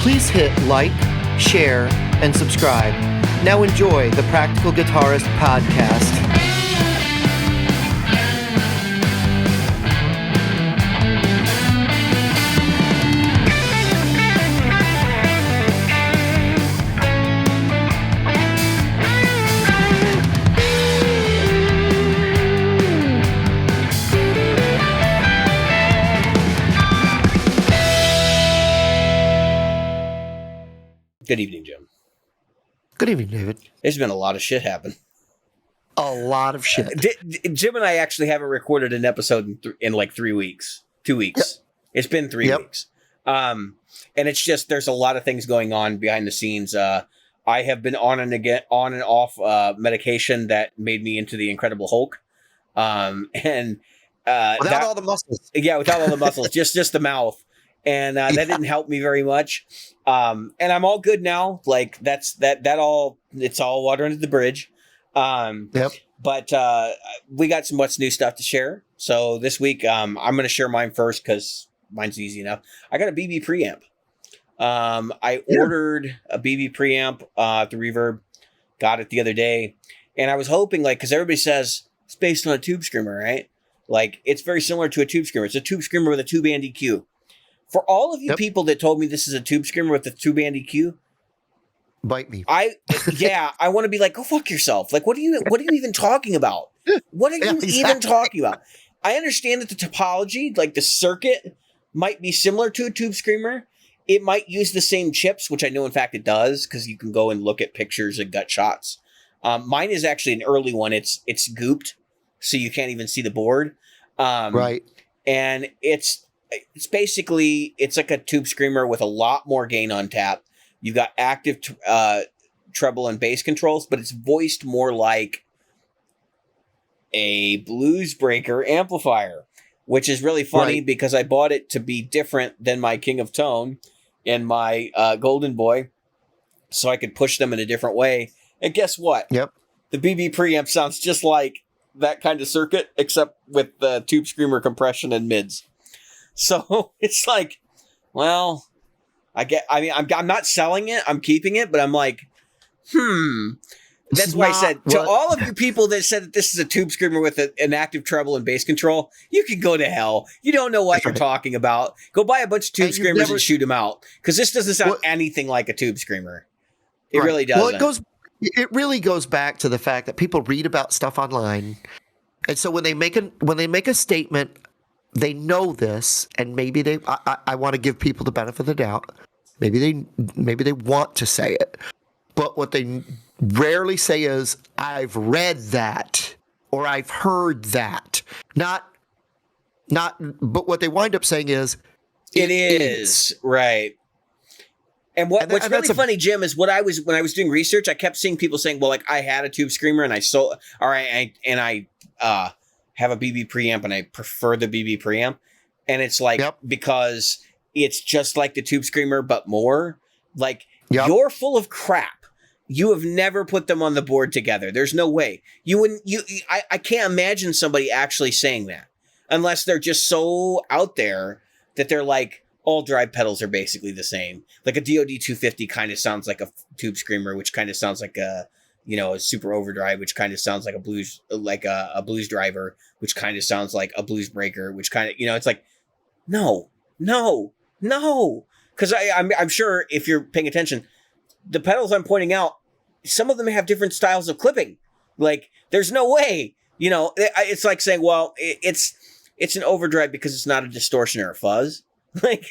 Please hit like, share, and subscribe. Now enjoy the Practical Guitarist podcast. Good evening, Jim. Good evening, David. There's been a lot of shit happen. A lot of shit. Jim and I actually haven't recorded an episode in like 3 weeks, 2 weeks. Yep. It's been 3 weeks. And it's just, there's a lot of things going on behind the scenes. I have been on and off medication that made me into the Incredible Hulk. Without all the muscles. Yeah, without all the muscles, just the mouth. And that didn't help me very much. And I'm all good now. Like it's all water under the bridge. But we got some what's new stuff to share. So this week, I'm going to share mine first because mine's easy enough. I got a BB preamp. I ordered a BB preamp through Reverb, got it the other day. And I was hoping, like, because everybody says it's based on a tube screamer, right? Like, it's very similar to a tube screamer. It's a tube screamer with a tube band EQ. For all of you people that told me this is a tube screamer with a tube band EQ, bite me. I want to be like, go fuck yourself. Like, what are you even talking about? What are you even talking about? I understand that the topology, like the circuit, might be similar to a tube screamer. It might use the same chips, which I know in fact it does, because you can go and look at pictures and gut shots. Mine is actually an early one. It's gooped, so you can't even see the board. Right. And it's basically, it's like a tube screamer with a lot more gain on tap. You've got active treble and bass controls, but it's voiced more like a blues breaker amplifier, which is really funny because I bought it to be different than my King of Tone and my Golden Boy, so I could push them in a different way. And guess what? Yep. The BB preamp sounds just like that kind of circuit, except with the tube screamer compression and mids. So it's like, well, I'm not selling it. I'm keeping it, but I'm like, That's why I said to all of you people that said that this is a tube screamer with an active treble and bass control, you can go to hell. You don't know what you're talking about. Go buy a bunch of tube screamers and shoot them out, because this doesn't sound anything like a tube screamer. It really doesn't. Well, it really goes back to the fact that people read about stuff online, and so when they make a statement, they know this, and maybe I want to give people the benefit of the doubt. Maybe they want to say it, but what they rarely say is, "I've read that" or "I've heard that." Not. But what they wind up saying is, "It is right." And what's really funny, Jim, is when I was doing research, I kept seeing people saying, "Well, like I had a tube screamer and I sold, all right, I have a BB preamp and I prefer the BB preamp," and it's like because it's just like the tube screamer but more. Like you're full of crap. You have never put them on the board together. There's no way you wouldn't. I can't imagine somebody actually saying that unless they're just so out there that they're like, all drive pedals are basically the same. Like a DoD 250 kind of sounds like a tube screamer, which kind of sounds like a super overdrive, which kind of sounds like a blues driver, which kind of sounds like a blues breaker, which kind of, it's like, no. Because I'm sure if you're paying attention, the pedals I'm pointing out, some of them have different styles of clipping. Like there's no way, it's like saying, well, it's an overdrive because it's not a distortion or a fuzz. Like,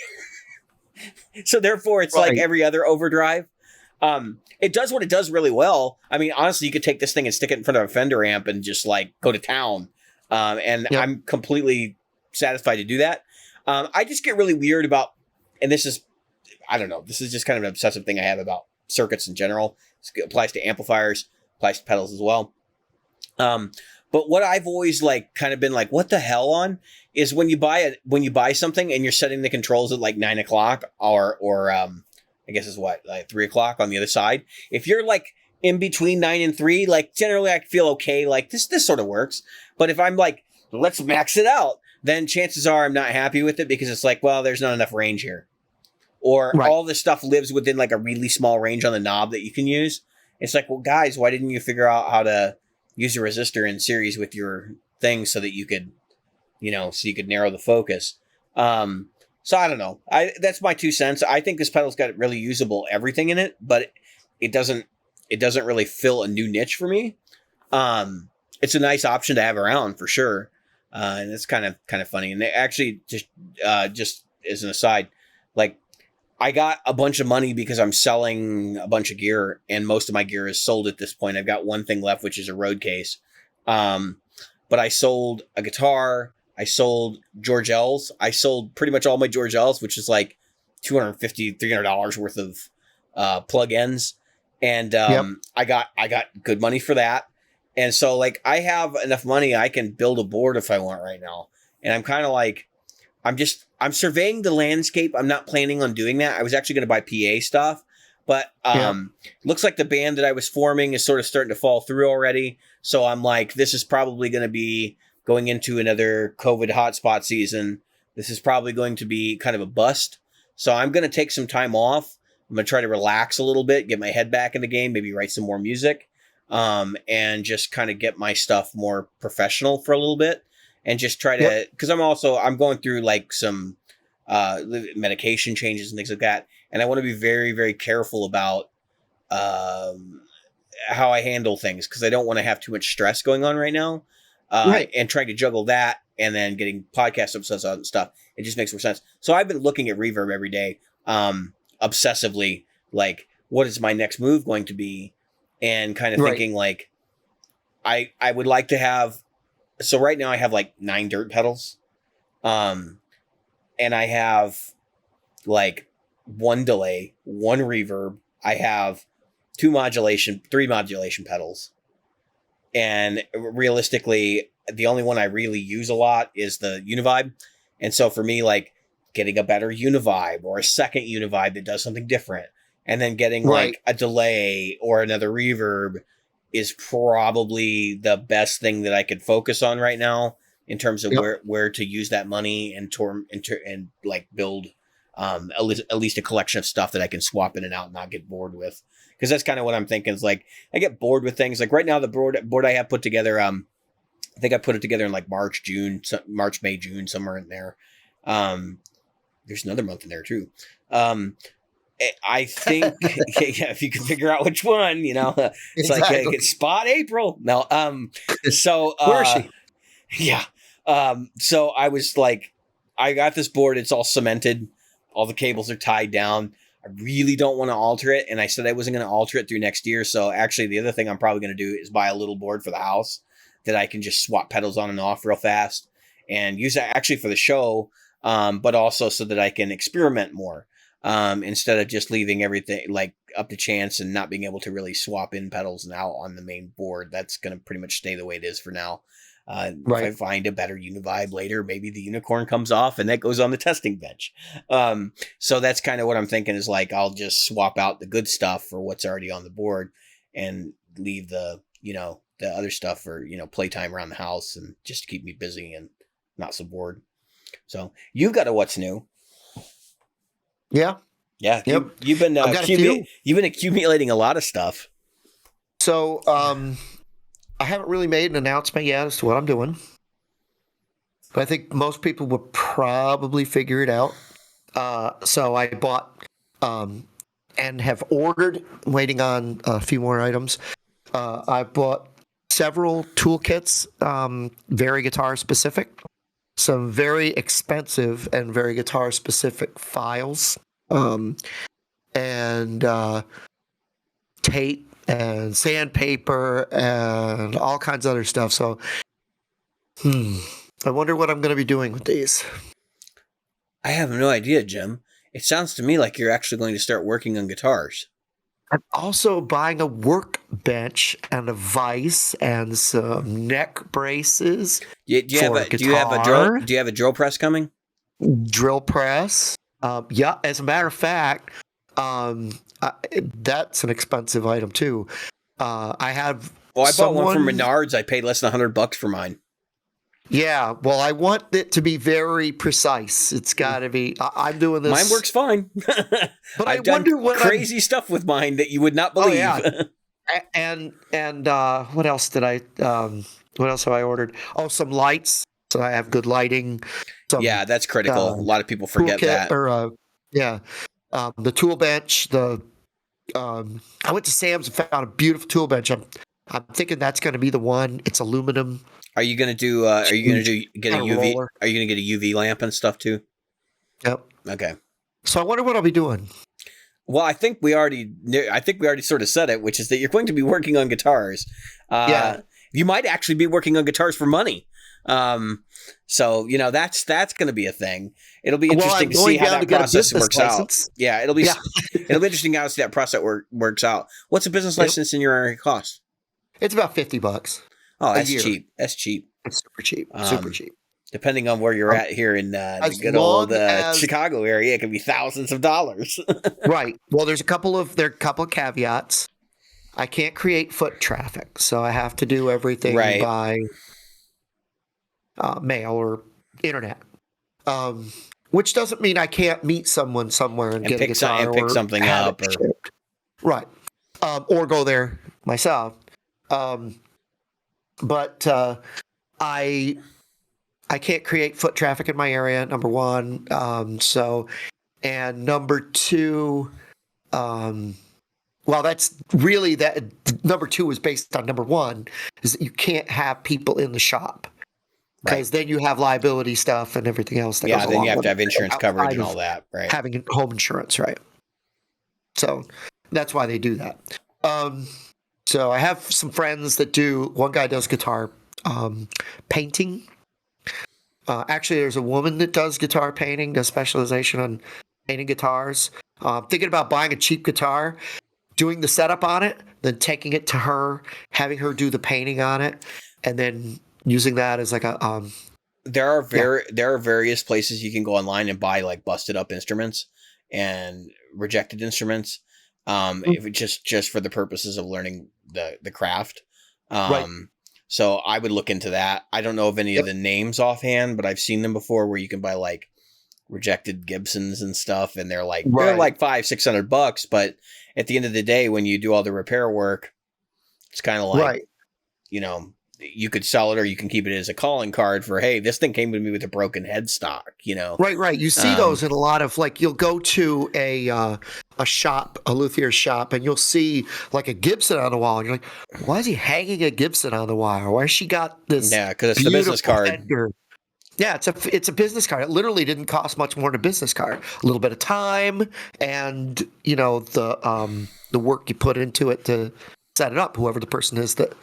so therefore it's like every other overdrive. It does what it does really well. I mean, honestly, you could take this thing and stick it in front of a Fender amp and just like go to town. I'm completely satisfied to do that. I just get really weird about, and this is, I don't know, this is just kind of an obsessive thing I have about circuits in general. It applies to amplifiers, applies to pedals as well. But what I've always like kind of been like, what the hell on is when you buy something and you're setting the controls at like 9 o'clock or I guess is what, like 3 o'clock on the other side. If you're like in between 9 and 3, like generally I feel okay. Like this sort of works. But if I'm like, let's max it out, then chances are I'm not happy with it because it's like, well, there's not enough range here. or Right. all this stuff lives within like a really small range on the knob that you can use. It's like, well, guys, why didn't you figure out how to use a resistor in series with your thing so that you could, so you could narrow the focus. So I don't know. That's my 2 cents. I think this pedal's got really usable everything in it, but it doesn't really fill a new niche for me. It's a nice option to have around for sure. And it's kind of funny. And they actually just as an aside, like I got a bunch of money because I'm selling a bunch of gear, and most of my gear is sold at this point. I've got one thing left, which is a road case. But I sold a guitar. I sold George L's. I sold pretty much all my George L's, which is like $250, $300 worth of plug-ins. And I got good money for that. And so like I have enough money I can build a board if I want right now. And I'm kind of like, I'm surveying the landscape. I'm not planning on doing that. I was actually going to buy PA stuff, but looks like the band that I was forming is sort of starting to fall through already. So I'm like, this is probably going to be going into another COVID hotspot season. This is probably going to be kind of a bust. So I'm going to take some time off. I'm going to try to relax a little bit, get my head back in the game, maybe write some more music, and just kind of get my stuff more professional for a little bit. And just try to, because I'm going through like some medication changes and things like that. And I want to be very, very careful about how I handle things, because I don't want to have too much stress going on right now. And trying to juggle that and then getting podcast episodes out and stuff. It just makes more sense. So I've been looking at reverb every day, obsessively, like, what is my next move going to be? And kind of thinking like, I would like to have, so right now I have like 9 dirt pedals. And I have like 1 delay, 1 reverb. I have 3 modulation pedals. And realistically, the only one I really use a lot is the Univibe. And so for me, like getting a better Univibe or a second Univibe that does something different, and then getting like a delay or another reverb is probably the best thing that I could focus on right now in terms of where to use that money and like build at least a collection of stuff that I can swap in and out and not get bored with. Because that's kind of what I'm thinking is like, I get bored with things. Like right now, the board I have put together, I think I put it together in like March, May, June, somewhere in there. There's another month in there too. I think, if you can figure out which one, it's like it's spot April. No. So, where is she? Yeah. So I was like, I got this board. It's all cemented. All the cables are tied down. I really don't want to alter it. And I said I wasn't going to alter it through next year. So actually the other thing I'm probably going to do is buy a little board for the house that I can just swap pedals on and off real fast and use that actually for the show. But also so that I can experiment more. Instead of just leaving everything like up to chance and not being able to really swap in pedals now on the main board. That's going to pretty much stay the way it is for now. If I find a better Univibe later, maybe the unicorn comes off and that goes on the testing bench. So that's kind of what I'm thinking is like, I'll just swap out the good stuff for what's already on the board and leave the other stuff for, playtime around the house and just to keep me busy and not so bored. So you've got a what's new. Yeah. Yeah. Yep. You've been accumulating a lot of stuff. So I haven't really made an announcement yet as to what I'm doing, but I think most people would probably figure it out. So I bought and have ordered, waiting on a few more items. I bought several toolkits, very guitar specific. Some very expensive and very guitar specific files, and tape and sandpaper and all kinds of other stuff. So, I wonder what I'm going to be doing with these. I have no idea, Jim. It sounds to me like you're actually going to start working on guitars. I'm also buying a workbench and a vise and some neck braces. Do you have a drill press coming? Drill press. Yeah. As a matter of fact, that's an expensive item too. I have. Oh, I bought one from Menards. I paid less than $100 for mine. Yeah, well, I want it to be very precise. It's got to be. I'm doing this. Mine works fine. But I I've done wonder what crazy stuff with mine that you would not Oh believe. yeah, and what else did I? What else have I ordered? Oh, some lights. So I have good lighting. Some Yeah, that's critical. A lot of people forget toolkit that. or yeah, the tool bench. I went to Sam's and found a beautiful tool bench. I'm thinking that's going to be the one. It's aluminum. Are you gonna do? Are you gonna get a Kinda UV? roller. Are you gonna get a UV lamp and stuff too? Yep. Okay. So I wonder what I'll be doing. Well, I think we already sort of said it, which is that you're going to be working on guitars. Yeah. You might actually be working on guitars for money. So that's going to be a thing. It'll be interesting to see how that process works out. Yeah, it'll be it'll be interesting how to see that process works out. What's a business license in your area cost? It's about $50. Oh, that's cheap. That's cheap. It's super cheap. Super cheap. Depending on where you're at here in the good old Chicago area, it can be thousands of dollars. Right. Well, there are a couple of caveats. I can't create foot traffic, so I have to do everything by mail or internet. Which doesn't mean I can't meet someone somewhere and get a guitar and pick something up, right? Or go there myself. But I can't create foot traffic in my area, number one. And number two, well, that's really that. Number two is based on number one, is that you can't have people in the shop because then you have liability stuff and everything else. That goes then along you have with to have insurance coverage and of all that, right? Having home insurance, right? So that's why they do that. So I have some friends that do. One guy does guitar painting. Actually, there's a woman that does guitar painting, does specialization on painting guitars. Thinking about buying a cheap guitar, doing the setup on it, then taking it to her, having her do the painting on it, and then using that as like a. There are various places you can go online and buy like busted up instruments and rejected instruments, if it just for the purposes of learning the craft. So I would look into that. I don't know of any of the names offhand, but I've seen them before where you can buy like rejected Gibsons and stuff, and they're like $500-$600. But at the end of the day, when you do all the repair work, it's kind of like you could sell it or you can keep it as a calling card for, hey, this thing came to me with a broken headstock, Right. You see those in a lot of, like, you'll go to a shop, a luthier shop, and you'll see like a Gibson on the wall, and you're like, why is he hanging a Gibson on the wall? Why has she got this? Yeah, because it's the business card. Header? Yeah, it's a business card. It literally didn't cost much more than a business card. A little bit of time and the work you put into it to set it up. Whoever the person is that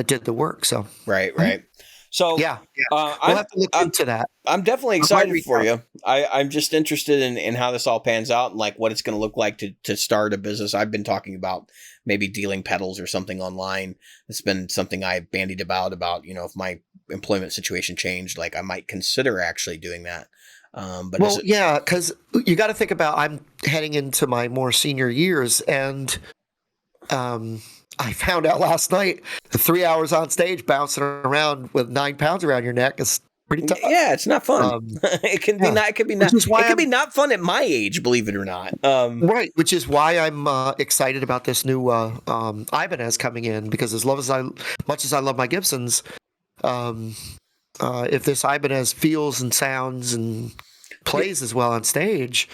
did the work. So right. So we'll have to look into that. I'm definitely excited for you. I'm just interested in how this all pans out and like what it's going to look like to start a business. I've been talking about maybe dealing pedals or something online. It's been something I bandied about if my employment situation changed, like I might consider actually doing that. Because you got to think about, I'm heading into my more senior years, and I found out last night the 3 hours on stage bouncing around with 9 pounds around your neck is pretty tough. Yeah, it's not fun. It can be not. It can be not. It can be not fun at my age, believe it or not. Right, which is why I'm excited about this new Ibanez coming in, because much as I love my Gibsons, if this Ibanez feels and sounds and plays as well on stage,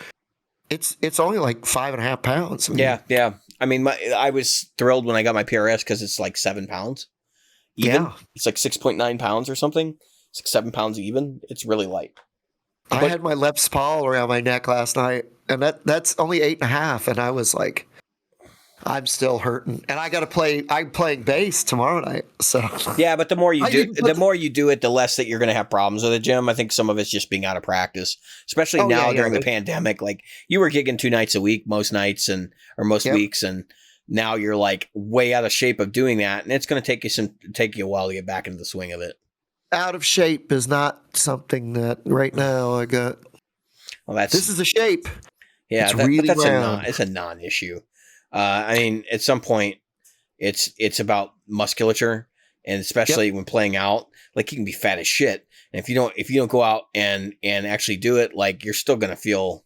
it's only like 5.5 pounds. Yeah. I mean, I was thrilled when I got my PRS because it's like 7 pounds. Even. Yeah. It's like 6.9 pounds or something. It's like 7 pounds even. It's really light. I had my Les Paul around my neck last night, and that's only 8.5, and I was like, I'm still hurting, and I'm playing bass tomorrow night. So yeah, but the more you do it, the less that you're going to have problems with the gym. I think some of it's just being out of practice, especially now during the pandemic. Like you were gigging 2 nights a week, most nights or most weeks, and now you're like way out of shape of doing that, and it's going to take you a while to get back into the swing of it. Out of shape is not something that right now I got. Well, this is a shape. Yeah, it's it's a non-issue. I mean, at some point, it's about musculature, and especially when playing out. like you can be fat as shit, and if you don't go out and actually do it, like you're still gonna feel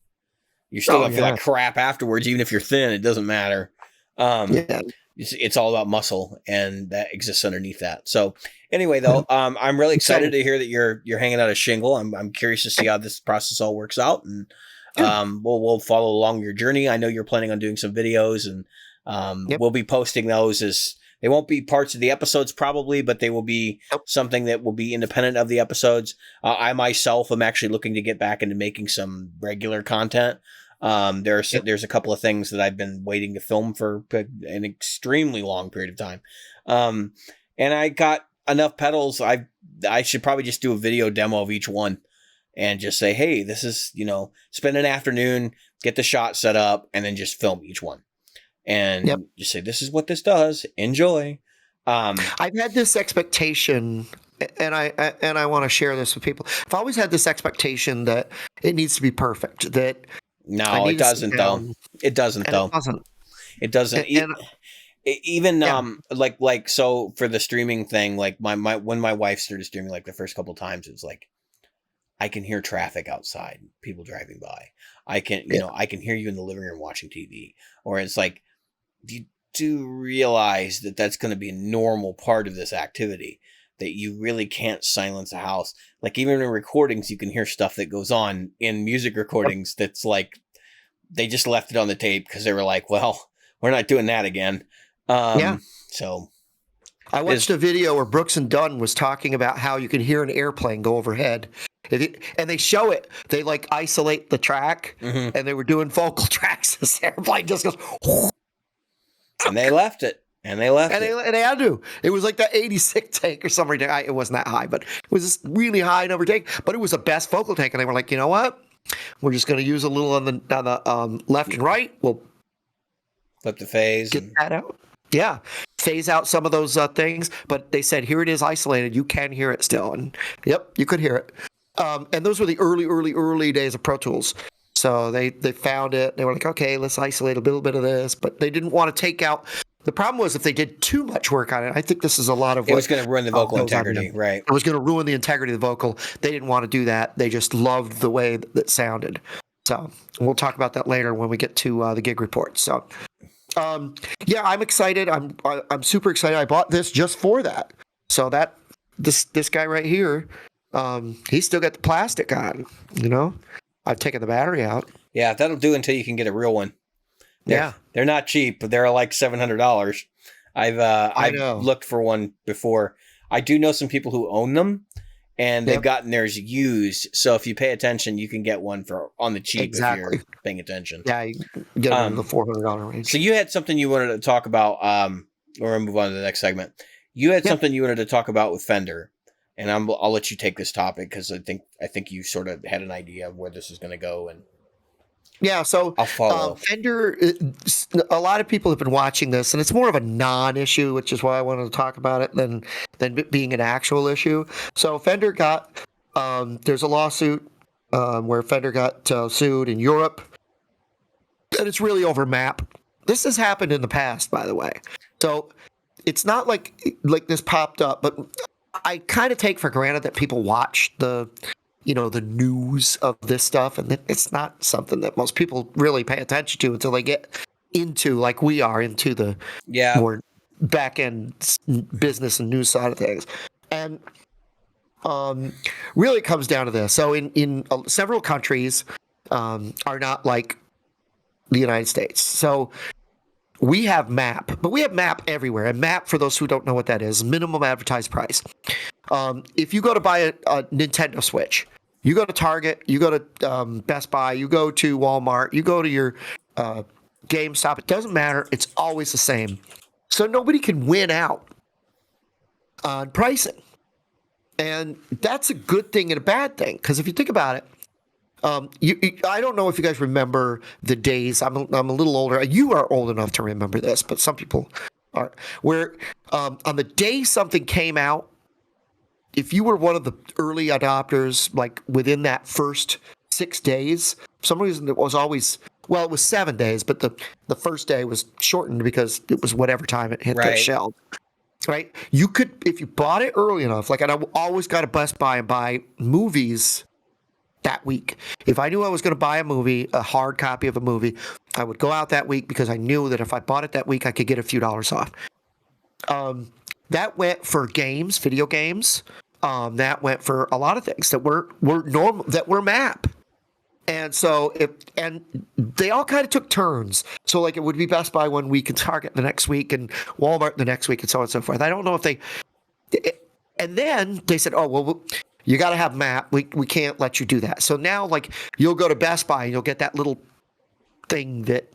like crap afterwards, even if you're thin. It doesn't matter. Yeah. It's all about muscle, and that exists underneath that. So anyway, though, I'm really excited to hear that you're hanging out a shingle. I'm curious to see how this process all works out, and we'll follow along your journey. I know you're planning on doing some videos, and we'll be posting those as they won't be parts of the episodes probably, but they will be something that will be independent of the episodes. I myself am actually looking to get back into making some regular content. There's a couple of things that I've been waiting to film for an extremely long period of time. And I got enough pedals. I should probably just do a video demo of each one and just say, hey, this is, spend an afternoon, get the shot set up, and then just film each one. And just say, this is what this does. Enjoy. I've had this expectation, and I want to share this with people. I've always had this expectation that it needs to be perfect. No, it doesn't though. It doesn't though. It doesn't. Even like so for the streaming thing, like when my wife started streaming, like the first couple of times, it was like I can hear traffic outside, people driving by. I can I can hear you in the living room watching TV, or it's like you do realize that that's going to be a normal part of this activity. That you really can't silence a house. Like even in recordings, you can hear stuff that goes on in music recordings. That's like, they just left it on the tape because they were like, well, we're not doing that again. So I watched a video where Brooks and Dunn was talking about how you can hear an airplane go overhead. And they show it. They like isolate the track, and they were doing vocal tracks. This airplane just goes. And they left it. And they had to. It was like that 86 tank or something. It wasn't that high, but it was this really high number tank. But it was the best vocal tank. And they were like, you know what? We're just going to use a little on the left and right. We'll flip the phase. Get that out. Yeah. Phase out some of those things. But they said, here it is isolated. You can hear it still. And yep, you could hear it. And those were the early days of Pro Tools. So they found it. They were like, okay, let's isolate a little bit of this. But they didn't want to take out. The problem was if they did too much work on it, I think this is a lot of it was going to ruin the vocal integrity, right? It was going to ruin the integrity of the vocal. They didn't want to do that. They just loved the way that it sounded. So we'll talk about that later when we get to the gig report. So, yeah, I'm excited. I'm super excited. I bought this just for that. So this guy right here, he's still got the plastic on. I've taken the battery out. Yeah, that'll do until you can get a real one. They're not cheap, but they're like $700. I've looked for one before. I do know some people who own them, and they've gotten theirs used. So if you pay attention, you can get one for on the cheap if you're paying attention. Yeah, you get them in the $400 range. So you had something you wanted to talk about, or we'll move on to the next segment. You had something you wanted to talk about with Fender, and I'll let you take this topic because I think you sort of had an idea of where this is going to go and. Yeah, so Fender, a lot of people have been watching this, and it's more of a non-issue, which is why I wanted to talk about it than being an actual issue. So Fender got, there's a lawsuit where Fender got sued in Europe, and it's really over map. This has happened in the past, by the way. So it's not like this popped up, but I kind of take for granted that people watch the news of this stuff, and it's not something that most people really pay attention to until they get into, like we are, into the more back-end business and news side of things. And really it comes down to this. So in several countries are not like the United States. So we have MAP, but we have MAP everywhere. And MAP, for those who don't know what that is, minimum advertised price. If you go to buy a Nintendo Switch, you go to Target, you go to Best Buy, you go to Walmart, you go to your GameStop, it doesn't matter. It's always the same. So nobody can win out on pricing. And that's a good thing and a bad thing. Because if you think about it, I don't know if you guys remember the days. I'm a little older. You are old enough to remember this, but some people aren't. Where on the day something came out, if you were one of the early adopters, like within that first 6 days, for some reason it was always, well, it was 7 days, but the first day was shortened because it was whatever time it hit the shelf. right? You could, if you bought it early enough, like I always got to Best Buy and buy movies that week. If I knew I was going to buy a movie, a hard copy of a movie, I would go out that week because I knew that if I bought it that week, I could get a few dollars off. That went for games, video games. That went for a lot of things that were normal, that were map. And so and they all kind of took turns. So like it would be Best Buy one week and Target the next week and Walmart the next week and so on and so forth. I don't know if and then they said, oh, well, you got to have map. We can't let you do that. So now like you'll go to Best Buy and you'll get that little thing that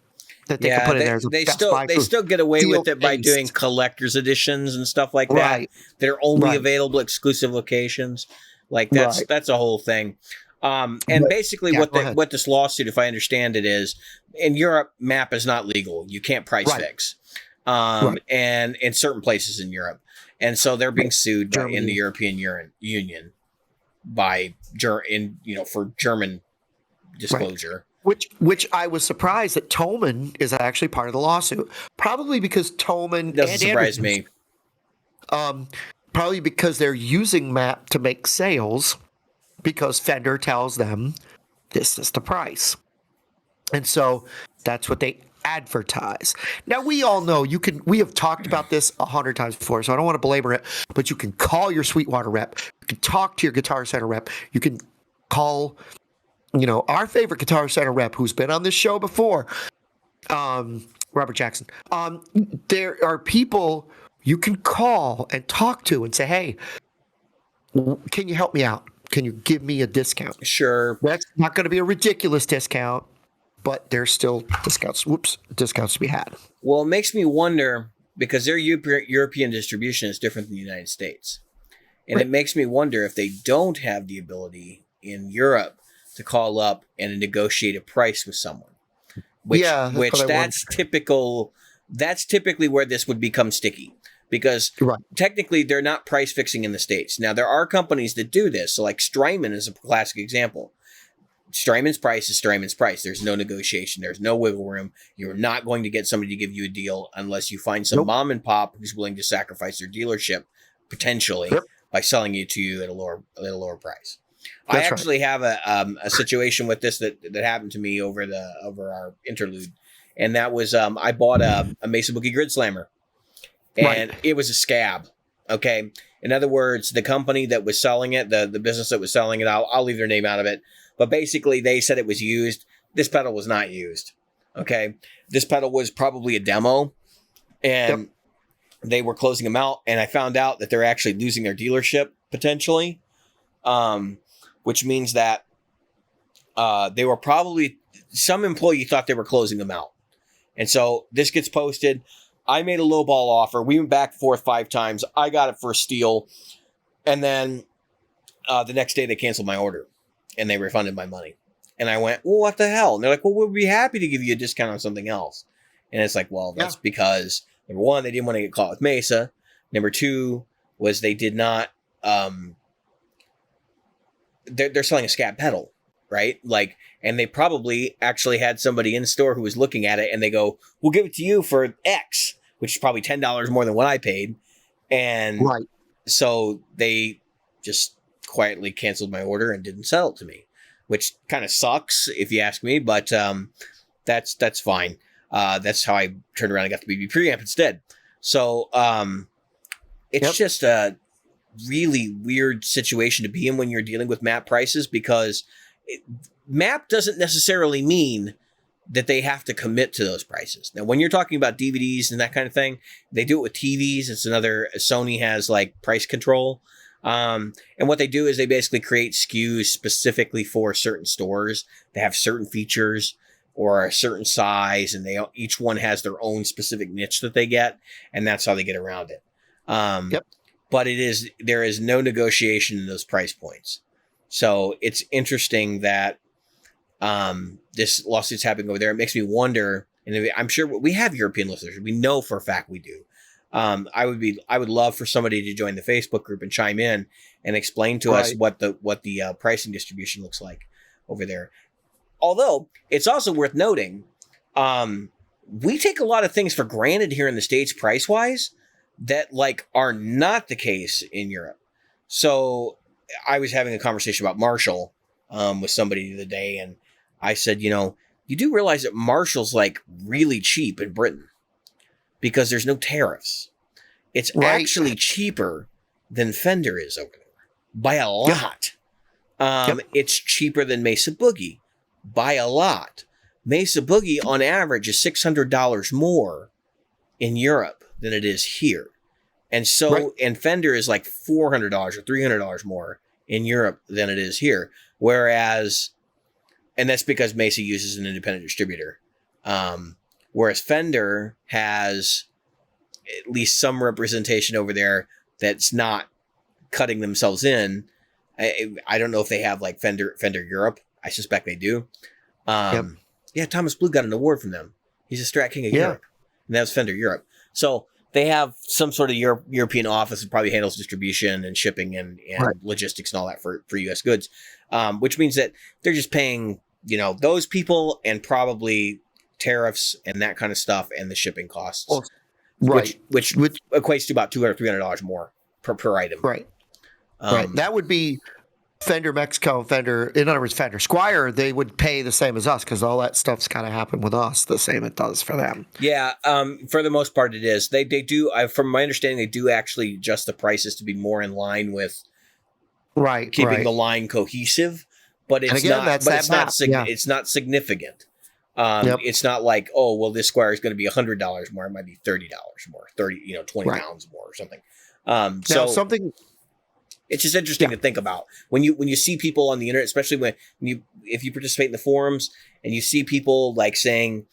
they can put in there. They still get away with it by doing collector's editions and stuff like that. That are only available exclusive locations. Like that's a whole thing. And basically what this lawsuit, if I understand it, is in Europe, map is not legal. You can't price fix. And in certain places in Europe. And so they're being sued in the European Union for German disclosure. Which I was surprised that Thomann is actually part of the lawsuit. Probably because Thomann doesn't surprise me. Probably because they're using map to make sales. Because Fender tells them this is the price. And so that's what they advertise. Now, we all know we have talked about this 100 times before, so I don't want to belabor it, but you can call your Sweetwater rep. You can talk to your Guitar Center rep. You can call, our favorite Guitar Center rep who's been on this show before, Robert Jackson. There are people you can call and talk to and say, hey, can you help me out? Can you give me a discount? Sure. That's not going to be a ridiculous discount, but there's still discounts to be had. Well, it makes me wonder, because their European distribution is different than the United States. And it makes me wonder if they don't have the ability in Europe to call up and negotiate a price with someone. That's typical. That's typically where this would become sticky. Because technically they're not price fixing in the States. Now, there are companies that do this. So like Strymon is a classic example. Strymon's price is Strymon's price. There's no negotiation. There's no wiggle room. You're not going to get somebody to give you a deal unless you find some mom and pop who's willing to sacrifice their dealership potentially by selling it to you at a lower price. I actually have a situation with this that happened to me over our interlude. And that was I bought a Mesa Boogie Grid Slammer. And it was a scab. Okay. In other words, the company that was selling it, the business that was selling it, I'll leave their name out of it. But basically they said it was used. This pedal was not used. Okay. This pedal was probably a demo and they were closing them out. And I found out that they're actually losing their dealership potentially. Which means that, they were probably, some employee thought they were closing them out. And so this gets posted. I made a lowball offer. We went back and forth 5 times. I got it for a steal. And then the next day they canceled my order and they refunded my money. And I went, well, what the hell? And they're like, well, we'd be happy to give you a discount on something else. And it's like, well, that's because, number one, they didn't want to get caught with Mesa. Number two was they did not, they're selling a scab pedal, right? Like, and they probably actually had somebody in store who was looking at it and they go, we'll give it to you for X, which is probably $10 more than what I paid. And so they just quietly canceled my order and didn't sell it to me, which kind of sucks if you ask me, but that's fine. That's how I turned around and got the BB preamp instead. So it's just a really weird situation to be in when you're dealing with map prices, because map doesn't necessarily mean that they have to commit to those prices. Now, when you're talking about DVDs and that kind of thing, they do it with TVs. It's another, Sony has like price control. And what they do is they basically create SKUs specifically for certain stores. They have certain features or a certain size, and each one has their own specific niche that they get, and that's how they get around it. But there is no negotiation in those price points. So it's interesting that this lawsuit's happening over there. It makes me wonder, and I'm sure we have European listeners. We know for a fact we do. I would love for somebody to join the Facebook group and chime in and explain to us what the pricing distribution looks like over there. Although it's also worth noting, we take a lot of things for granted here in the States price wise that like are not the case in Europe. So I was having a conversation about Marshall with somebody the other day, and I said, you know, you do realize that Marshall's like really cheap in Britain because there's no tariffs. It's actually cheaper than Fender is over there by a lot. It's cheaper than Mesa Boogie by a lot. Mesa Boogie on average is $600 more in Europe than it is here. And so, and Fender is like $400 or $300 more in Europe than it is here. Whereas, and that's because Mesa uses an independent distributor. Whereas Fender has at least some representation over there that's not cutting themselves in. I don't know if they have like Fender Europe. I suspect they do. Yeah, Thomas Blue got an award from them. He's a Strat King of Europe. And that was Fender Europe. So they have some sort of European office that probably handles distribution and shipping and logistics and all that for U.S. goods, which means that they're just paying, you know, those people and probably tariffs and that kind of stuff and the shipping costs, which equates to about $200, $300 more per item. Right. That would be Fender Mexico, Fender, in other words, Fender Squire, they would pay the same as us because all that stuff's kind of happened with us the same it does for them. Yeah, for the most part it is. They do, from my understanding, they do actually adjust the prices to be more in line with keeping the line cohesive, but it's it's not significant. It's not like, oh, well, this Squire is going to be $100 more. It might be $30 more, 20 pounds more or something. It's just interesting to think about when you see people on the internet, especially if you participate in the forums and you see people like saying,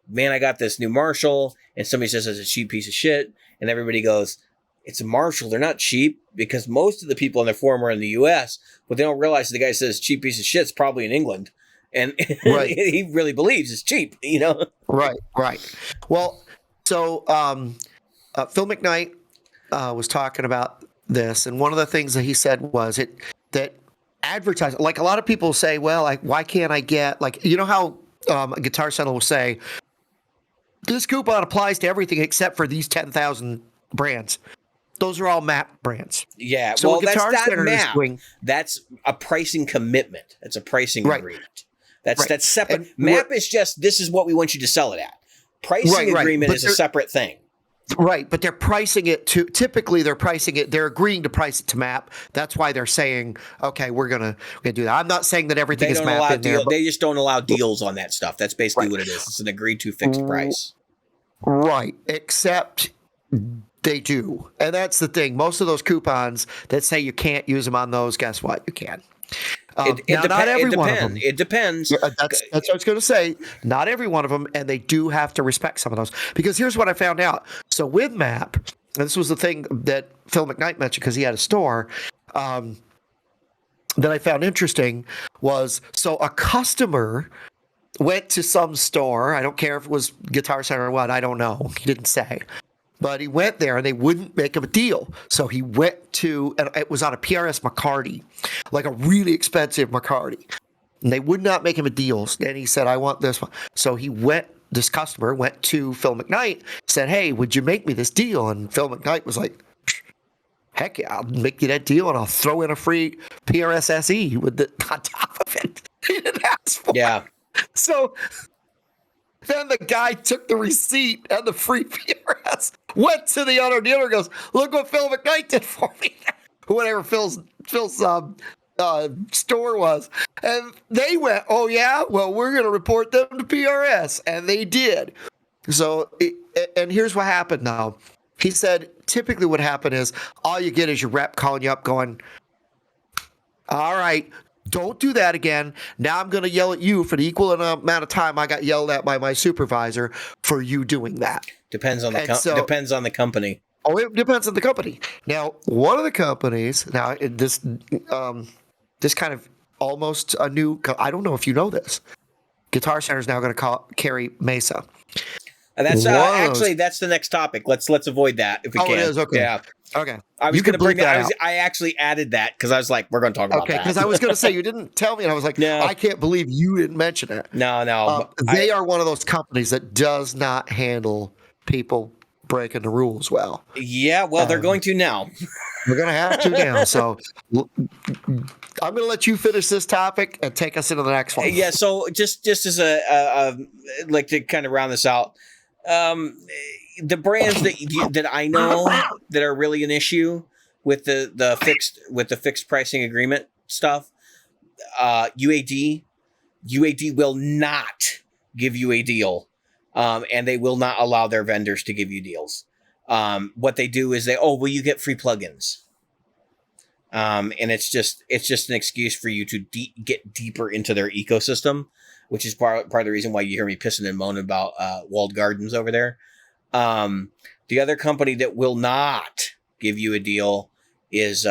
man, I got this new Marshall, and somebody says it's a cheap piece of shit, and everybody goes, it's a Marshall. They're not cheap, because most of the people on the forum are in the US, but they don't realize the guy says cheap piece of shit's probably in England. And he really believes it's cheap, you know? Right. Well, so Phil McKnight was talking about this, and one of the things that he said was that advertising, like a lot of people say, well, like, why can't I get, like, you know how a Guitar Center will say, this coupon applies to everything except for these 10,000 brands. Those are all MAP brands. Yeah, so well, that's not MAP. That's a pricing commitment. That's a pricing agreement. That's separate. And MAP is just, this is what we want you to sell it at. Pricing agreement is a separate thing. Right, but they're pricing it to, typically they're agreeing to price it to MAP. That's why they're saying, okay, we're gonna do that. I'm not saying that everything is MAP in there. They just don't allow deals on that stuff. That's basically what it is. It's an agreed to fixed price. Right, except they do. And that's the thing. Most of those coupons that say you can't use them on those, guess what? You can. Not every one of them. It depends. That's what I was going to say. Not every one of them, and they do have to respect some of those. Because here's what I found out. So with MAP, and this was the thing that Phil McKnight mentioned because he had a store, that I found interesting was, so a customer went to some store. I don't care if it was Guitar Center or what. I don't know. He didn't say. But he went there and they wouldn't make him a deal. So he went to, and it was on a PRS McCarty, like a really expensive McCarty. And they would not make him a deal. And he said, I want this one. So this customer went to Phil McKnight, said, hey, would you make me this deal? And Phil McKnight was like, heck yeah, I'll make you that deal and I'll throw in a free PRS SE on top of it. He didn't ask for it. So then the guy took the receipt and the free PRS, went to the other dealer, goes, look what Phil McKnight did for me. Whatever Phil's store was. And they went, oh yeah? Well, we're going to report them to PRS. And they did. So, and here's what happened now. He said, typically what happened is all you get is your rep calling you up going, all right, don't do that again. Now I'm going to yell at you for the equal amount of time I got yelled at by my supervisor for you doing that. Depends on the company. Oh, it depends on the company. Now, one of the companies, this kind of almost a new, I don't know if you know this, Guitar Center is now going to carry Mesa. That's that's the next topic. Let's avoid that if we can. Oh, it is? Okay. Yeah. Okay. I was going to bring that out. I actually added that because I was like, we're going to talk about that. Okay, because I was going to say, you didn't tell me, and I was like, no. I can't believe you didn't mention it. No. They are one of those companies that does not handle people breaking the rules well. Yeah, well, they're going to now. We're going to have to now. So I'm going to let you finish this topic and take us into the next one. Yeah, so just as a like to kind of round this out, the brands that I know that are really an issue with the fixed pricing agreement stuff, UAD will not give you a deal, and they will not allow their vendors to give you deals. What they do is will you get free plugins? And it's just an excuse for you to get deeper into their ecosystem, which is part of the reason why you hear me pissing and moaning about walled gardens over there. The other company that will not give you a deal is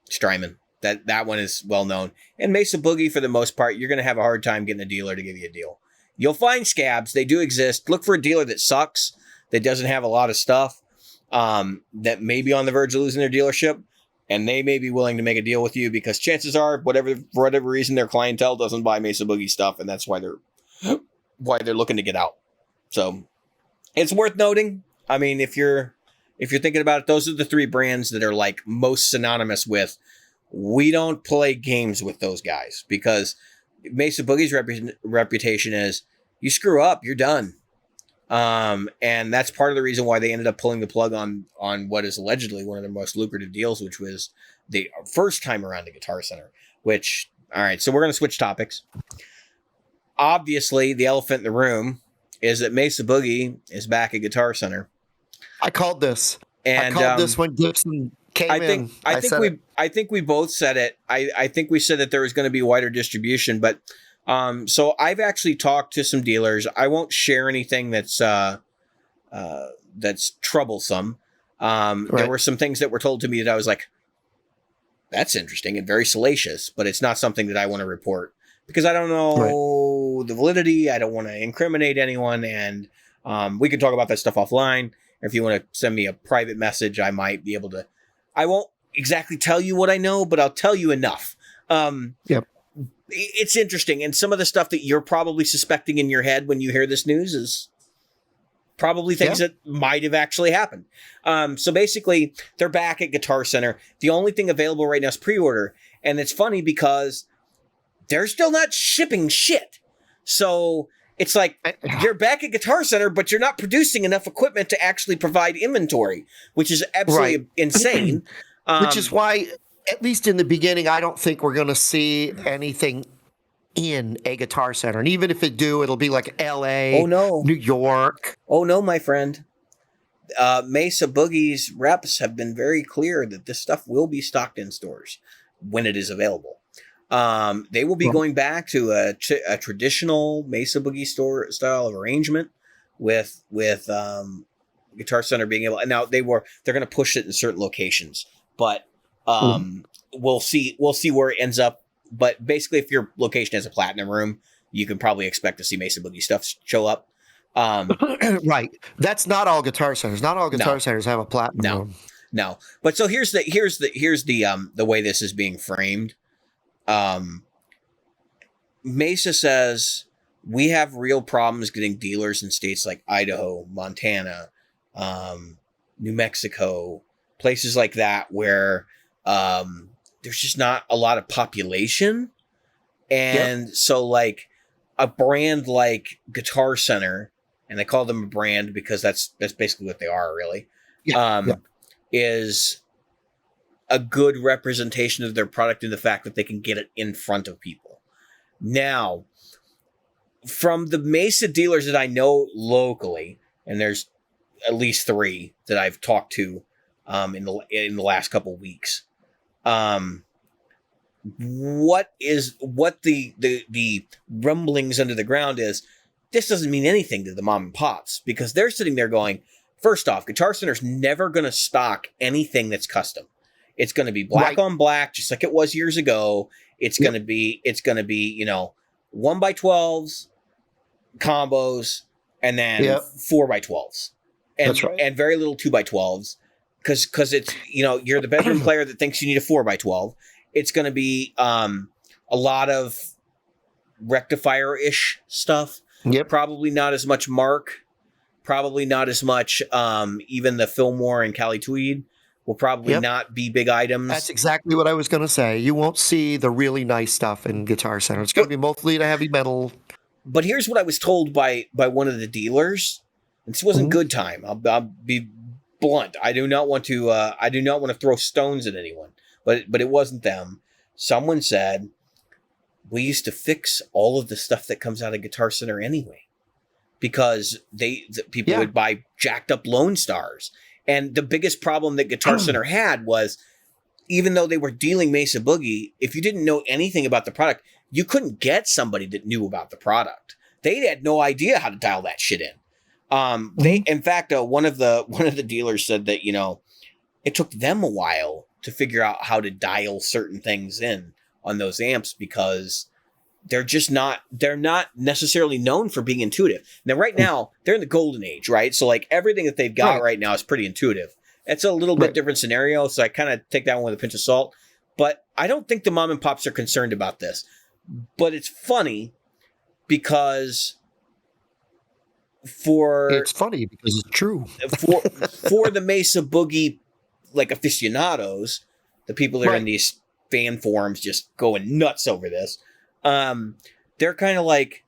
Strymon. That one is well known. And Mesa Boogie, for the most part, you're going to have a hard time getting a dealer to give you a deal. You'll find scabs. They do exist. Look for a dealer that sucks, that doesn't have a lot of stuff, that may be on the verge of losing their dealership, and they may be willing to make a deal with you because chances are, for whatever reason, their clientele doesn't buy Mesa Boogie stuff, and that's why they're looking to get out. So it's worth noting. I mean, if you're thinking about it, those are the three brands that are like most synonymous with, we don't play games with those guys, because Mesa Boogie's reputation is, you screw up, you're done. And that's part of the reason why they ended up pulling the plug on what is allegedly one of their most lucrative deals, which was the first time around the Guitar Center, which, all right, so we're going to switch topics. Obviously, the elephant in the room is that Mesa Boogie is back at Guitar Center. I called this. And I called this when Gibson came in. I think we both said it. I think we said that there was going to be wider distribution, but so I've actually talked to some dealers. I won't share anything that's troublesome. Right. There were some things that were told to me that I was like, that's interesting and very salacious, but it's not something that I want to report because I don't know the validity. I don't want to incriminate anyone, and we can talk about that stuff offline. If you want to send me a private message, I might be able to. I won't exactly tell you what I know, but I'll tell you enough. Yep. It's interesting. And some of the stuff that you're probably suspecting in your head when you hear this news is probably things that might have actually happened. So basically, they're back at Guitar Center. The only thing available right now is pre-order. And it's funny because they're still not shipping shit. So it's like, you're back at Guitar Center, but you're not producing enough equipment to actually provide inventory, which is absolutely insane. Which is why, at least in the beginning, I don't think we're going to see anything in a Guitar Center. And even if it do, it'll be like LA, New York. Oh, no, my friend. Mesa Boogie's reps have been very clear that this stuff will be stocked in stores when it is available. They will be going back to a traditional Mesa Boogie store style of arrangement with Guitar Center being able. Now they're going to push it in certain locations, but we'll see where it ends up. But basically, if your location has a platinum room, you can probably expect to see Mesa Boogie stuff show up. Right. That's not all Guitar Centers. Not all Guitar Centers have a platinum room. No. But so here's the way this is being framed. Mesa says we have real problems getting dealers in states like Idaho, Montana, New Mexico, places like that where there's just not a lot of population. And so like a brand like Guitar Center, and they call them a brand because that's basically what they are really, is a good representation of their product in the fact that they can get it in front of people. Now, from the Mesa dealers that I know locally, and there's at least 3 that I've talked to in the last couple of weeks, what the rumblings under the ground is, this doesn't mean anything to the mom and pops, because they're sitting there going, first off, Guitar Center's never going to stock anything that's custom. It's going to be black on black, just like it was years ago. It's going to be, 1x12s, combos, and then 4x12s. And very little 2x12s. Because it's, you're the bedroom player that thinks you need a 4x12. It's going to be a lot of rectifier-ish stuff. Probably not as much mark. Probably not as much. Even the Fillmore and Cali Tweed will probably not be big items. That's exactly what I was going to say. You won't see the really nice stuff in Guitar Center. It's going to be mostly the heavy metal. But here's what I was told by one of the dealers. This wasn't good time. I'll be blunt. I do not want to throw stones at anyone. But it wasn't them. Someone said, we used to fix all of the stuff that comes out of Guitar Center anyway, because people would buy jacked up Lone Stars. And the biggest problem that Guitar Center had was, even though they were dealing Mesa Boogie, if you didn't know anything about the product, you couldn't get somebody that knew about the product. They had no idea how to dial that shit in. In fact, one of the dealers said that, it took them a while to figure out how to dial certain things in on those amps, because they're not necessarily known for being intuitive. Now, right now, they're in the golden age, right? So like everything that they've got right now is pretty intuitive. It's a little bit different scenario, so I kind of take that one with a pinch of salt. But I don't think the mom and pops are concerned about this. But it's funny because it's funny because it's true. for the Mesa Boogie like aficionados, the people that are in these fan forums just going nuts over this. They're kind of like,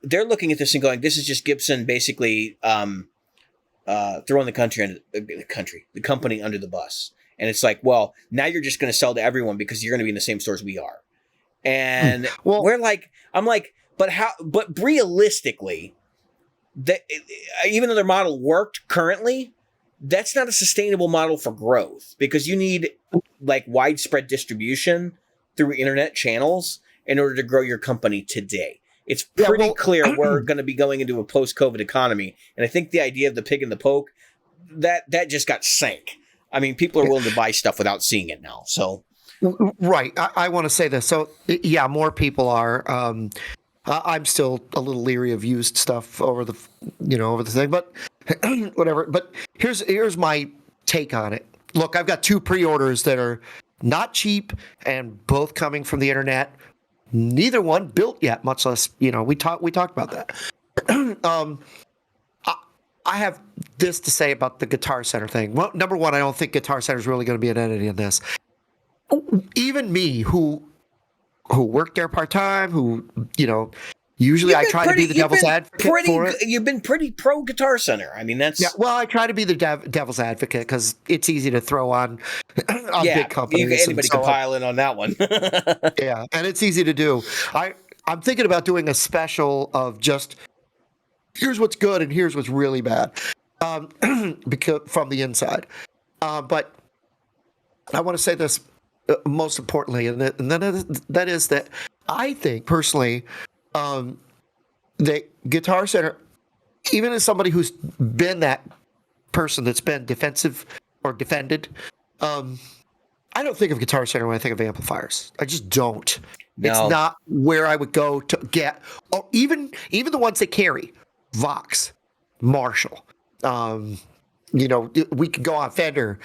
they're looking at this and going, this is just Gibson basically throwing the company under the bus. And it's like, well, now you're just going to sell to everyone because you're going to be in the same stores we are. And but realistically, even though their model worked currently, that's not a sustainable model for growth, because you need like widespread distribution through internet channels in order to grow your company today. It's pretty clear we're going to be going into a post-COVID economy. And I think the idea of the pig and the poke, that just got sank. I mean, people are willing to buy stuff without seeing it now. So, right. I want to say this. So, yeah, more people are. I'm still a little leery of used stuff over the thing, but whatever. But here's my take on it. Look, I've got 2 pre-orders that are not cheap and both coming from the internet. Neither one built yet, much less, we talked about that. I have this to say about the Guitar Center thing. Well, number one, I don't think Guitar Center is really going to be an entity in this. Even me, who worked there part-time, who, usually I try to be the devil's advocate for it. You've been pretty pro Guitar Center. I mean, that's... Yeah, well, I try to be the devil's advocate because it's easy to throw on big companies. Anybody can pile in on that one. Yeah, and it's easy to do. I'm thinking about doing a special of just, here's what's good and here's what's really bad, because from the inside. But I want to say this most importantly, and that is that I think personally, the Guitar Center, even as somebody who's been that person that's been defensive or defended, I don't think of Guitar Center when I think of amplifiers. I just don't. No. It's not where I would go to get, even the ones that carry Vox, Marshall. We could go on Fender.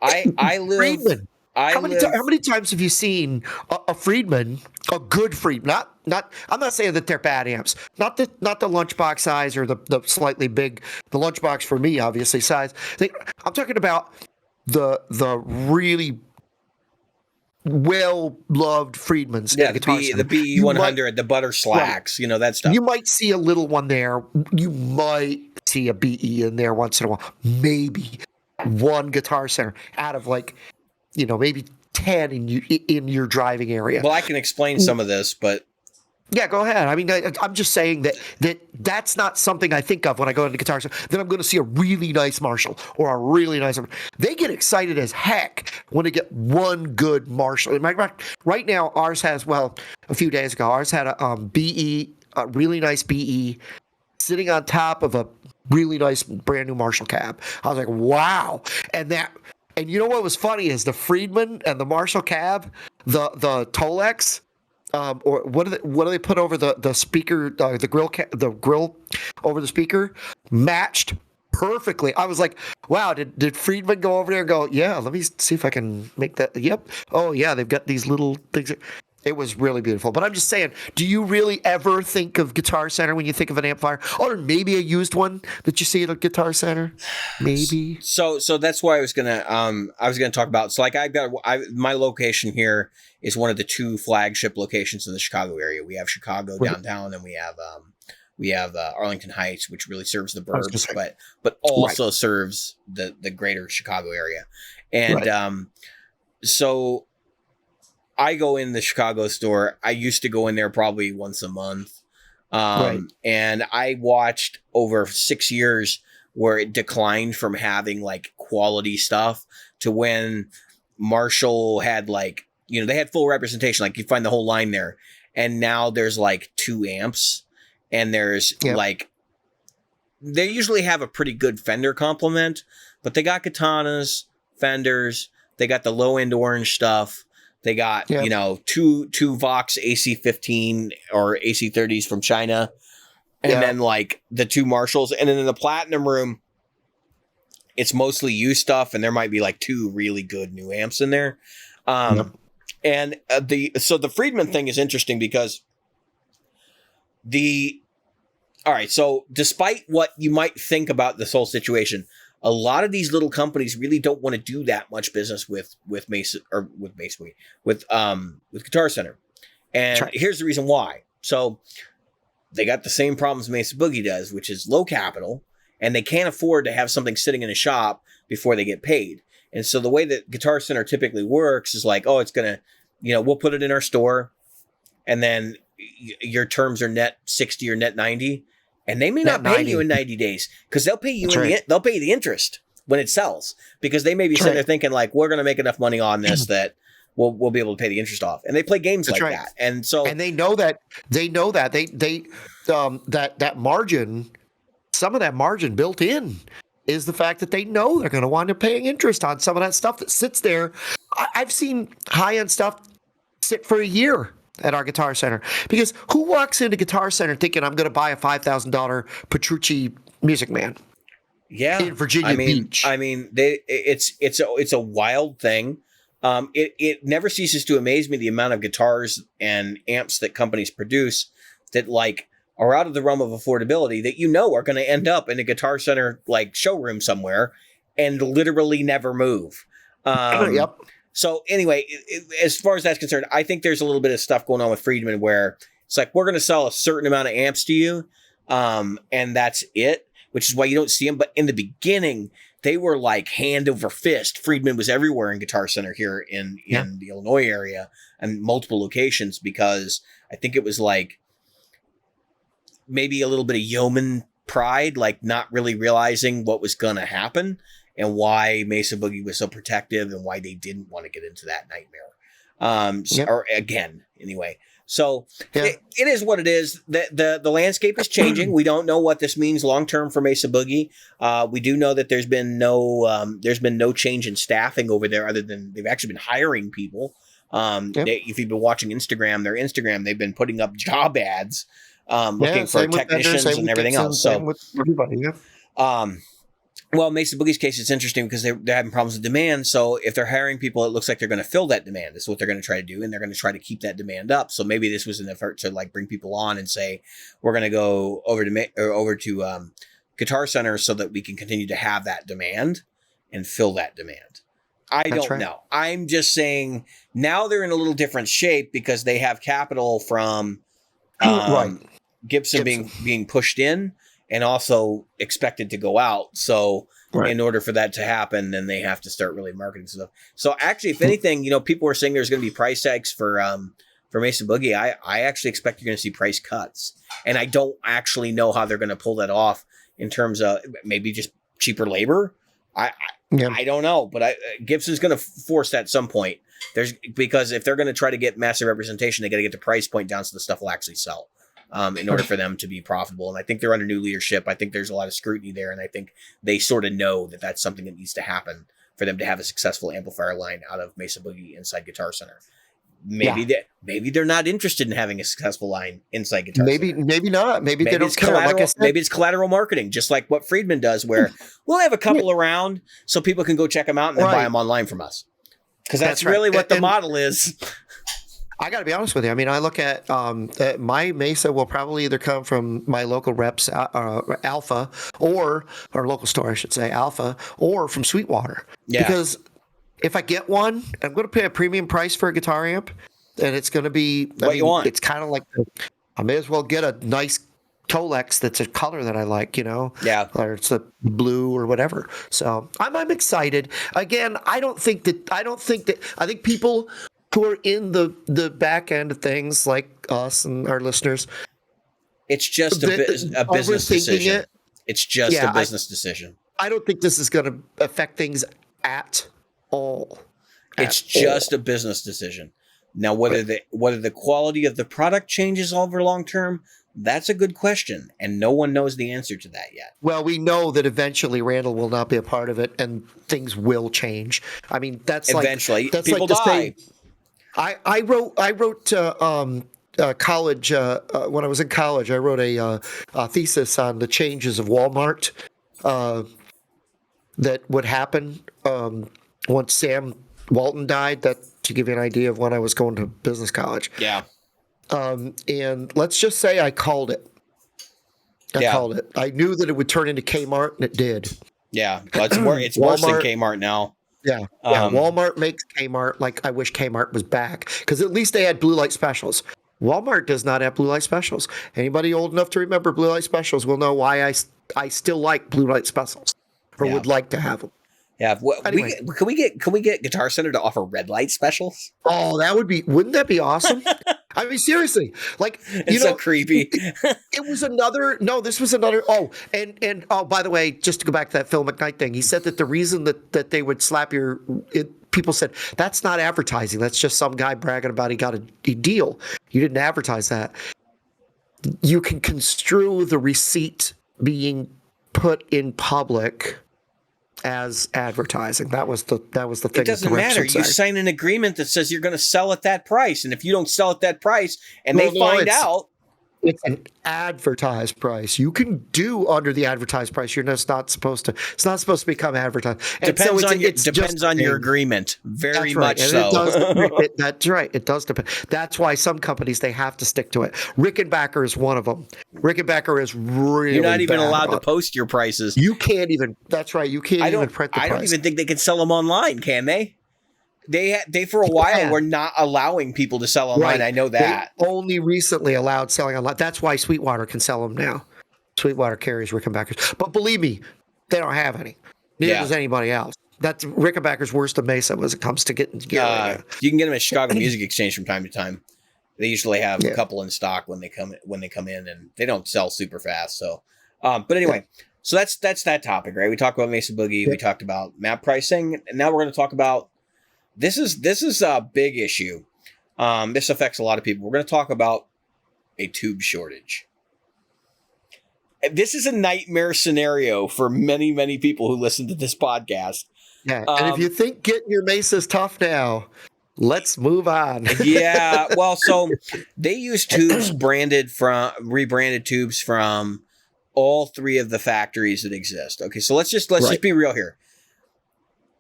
I live. Friedman. How many times have you seen a Friedman, a good Friedman? Not. I'm not saying that they're bad amps. Not the lunchbox size or the slightly big. The lunchbox for me, obviously, size. I'm talking about the really well-loved Friedmans. Yeah, the BE100, the butter slacks, that stuff. You might see a little one there. You might see a BE in there once in a while. Maybe one Guitar Center out of maybe 10 in your driving area. Well, I can explain some of this, but... Yeah, go ahead. I mean, I'm just saying that's not something I think of when I go into Guitar Center. Then I'm going to see a really nice Marshall or a really nice... They get excited as heck when they get one good Marshall. Right now, ours has, a few days ago, ours had a BE, a really nice BE, sitting on top of a really nice brand new Marshall cab. I was like, wow. And you know what was funny is the Friedman and the Marshall cab, the Tolex, or what do they put over the speaker, the grill over the speaker, matched perfectly. I was like, wow, did Friedman go over there and go, yeah, let me see if I can make that. Yep. Oh yeah, they've got these little things. It was really beautiful. But I'm just saying, do you really ever think of Guitar Center when you think of an amplifier? Or maybe a used one that you see at a Guitar Center? Maybe. So that's why I was gonna talk about. So like my location here is one of the 2 flagship locations in the Chicago area. We have Chicago downtown, and we have Arlington Heights, which really serves the burbs, but also serves the greater Chicago area. And so I go in the Chicago store. I used to go in there probably once a month. And I watched over 6 years where it declined from having like quality stuff to when Marshall had like, they had full representation. Like you find the whole line there. And now there's like 2 amps and there's like, they usually have a pretty good Fender complement, but they got Katanas, Fenders, they got the low end orange stuff. They got, two Vox AC-15 or AC-30s from China. And then like the 2 Marshalls. And then in the Platinum room, it's mostly used stuff. And there might be like 2 really good new amps in there. And the Friedman thing is interesting because all right. So despite what you might think about this whole situation, a lot of these little companies really don't want to do that much business with Guitar Center. And here's the reason why. So they got the same problems Mesa Boogie does, which is low capital, and they can't afford to have something sitting in a shop before they get paid. And so the way that Guitar Center typically works is like, it's going to, we'll put it in our store, and then your terms are net 60 or net 90. And they may not pay you in 90 days because they'll pay you they'll pay the interest when it sells, because they may be sitting there thinking like, we're going to make enough money on this that we'll be able to pay the interest off. And they play games that. And so, and they know that that margin, some of that margin built in is the fact that they know they're going to wind up paying interest on some of that stuff that sits there. I've seen high-end stuff sit for a year at our Guitar Center, because who walks into Guitar Center thinking I'm going to buy a $5,000 Petrucci Music Man? Yeah, in Virginia Beach. It's a wild thing. It never ceases to amaze me the amount of guitars and amps that companies produce that like are out of the realm of affordability that are going to end up in a Guitar Center like showroom somewhere and literally never move. Yep. So anyway, as far as that's concerned, I think there's a little bit of stuff going on with Friedman where it's like, we're going to sell a certain amount of amps to you, and that's it, which is why you don't see them. But in the beginning, they were like hand over fist. Friedman was everywhere in Guitar Center here in the Illinois area and multiple locations, because I think it was like maybe a little bit of yeoman pride, like not really realizing what was going to happen and why Mesa Boogie was so protective and why they didn't want to get into that nightmare. Or again, anyway. So it is what it is. The landscape is changing. We don't know what this means long term for Mesa Boogie. We do know that there's been no change in staffing over there, other than they've actually been hiring people. If you've been watching Instagram, they've been putting up job ads looking for technicians and everything else. So with everybody, well, Mesa Boogie's case, it's interesting because they're having problems with demand. So if they're hiring people, it looks like they're going to fill that demand. This is what they're going to try to do, and they're going to try to keep that demand up. So maybe this was an effort to like bring people on and say, we're going to go over to Guitar Center so that we can continue to have that demand and fill that demand. I don't know. I'm just saying now they're in a little different shape because they have capital from Gibson being pushed in, and also expected to go out. So in order for that to happen, then they have to start really marketing stuff. So actually, if anything, people were saying there's going to be price hikes for Mesa Boogie. I actually expect you're going to see price cuts. And I don't actually know how they're going to pull that off in terms of maybe just cheaper labor. I don't know, but Gibson's going to force that at some point. Because if they're going to try to get massive representation, they got to get the price point down so the stuff will actually sell. In order for them to be profitable. And I think they're under new leadership. I think there's a lot of scrutiny there. And I think they sort of know that that's something that needs to happen for them to have a successful amplifier line out of Mesa Boogie inside Guitar Center. Maybe they're not interested in having a successful line inside Guitar Center. Maybe not. Maybe they don't care. Like I said, maybe it's collateral marketing, just like what Friedman does, where we'll have a couple around so people can go check them out and then buy them online from us. Because that's really what the model is. I got to be honest with you. I mean, I look at my Mesa will probably either come from my local reps, Alpha, or local store, I should say, Alpha, or from Sweetwater. Yeah. Because if I get one, I'm going to pay a premium price for a guitar amp, and it's going to be. What you want. It's kind of like I may as well get a nice Tolex that's a color that I like, Yeah. or it's a blue or whatever. So I'm excited. Again, I think people who are in the back end of things like us and our listeners, It's just a business decision. It's just a business decision. I don't think this is going to affect things at all. It's just a business decision. Now, whether the quality of the product changes over long term, that's a good question, and no one knows the answer to that yet. Well, we know that eventually Randall will not be a part of it, and things will change. I mean, that's eventually that's people like die. I wrote college when I was in college. I wrote a thesis on the changes of Walmart that would happen once Sam Walton died. That to give you an idea of when I was going to business college. Yeah. And let's just say I called it. I called it. I knew that it would turn into Kmart, and it did. Yeah, well, it's worse than Kmart now. Yeah, Walmart makes Kmart like I wish Kmart was back, because at least they had blue light specials. Walmart does not have blue light specials. Anybody old enough to remember blue light specials will know why I still like blue light specials, or would like to have them. Yeah, Anyway. can we get Guitar Center to offer red light specials? Oh, wouldn't that be awesome? I mean, seriously, like, It's so creepy. This was another. Oh, and by the way, just to go back to that Phil McKnight thing, he said that the reason that they would slap people said that's not advertising. That's just some guy bragging about he got a deal. You didn't advertise that. You can construe the receipt being put in public as advertising. That was the thing. It doesn't matter. You sign an agreement that says you're going to sell at that price, and if you don't sell at that price, and they find out, it's an advertised price. You can do under the advertised price. You're just not supposed to. It's not supposed to become advertised. Depends on your agreement. Very much so. That's right. It does depend. That's why some companies they have to stick to it. Rickenbacker is one of them. Rickenbacker is really. You're not even allowed to post your prices. You can't even. That's right. You can't even print the price. I don't even think they can sell them online. Can they? They for a while were not allowing people to sell online. Right. I know that. They only recently allowed selling online. That's why Sweetwater can sell them now. Sweetwater carries Rickenbackers. But believe me, they don't have any. Neither does anybody else. That's Rickenbacker's worse than Mesa when it comes to getting together. You can get them at Chicago Music Exchange from time to time. They usually have a couple in stock when they come in, and they don't sell super fast. So, but anyway, so that's that topic, right? We talked about Mesa Boogie. We talked about map pricing, and now we're going to talk about this is a big issue. This affects a lot of people. We're going to talk about a tube shortage. This is a nightmare scenario for many, many people who listen to this podcast. Yeah, and if you think getting your Mesa's tough now, let's move on. Yeah, well, so they use tubes rebranded tubes from all three of the factories that exist. Okay, so let's just be real here.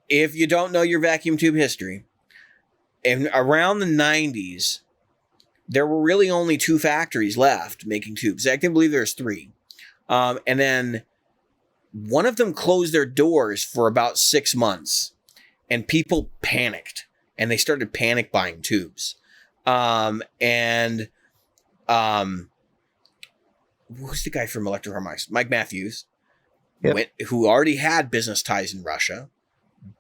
If you don't know your vacuum tube history, around the 90s, there were really only two factories left making tubes. I can believe there's three. And then one of them closed their doors for about 6 months, and people panicked, and they started panic buying tubes. Who's the guy from Electro Harmonics? Mike Matthews, who already had business ties in Russia,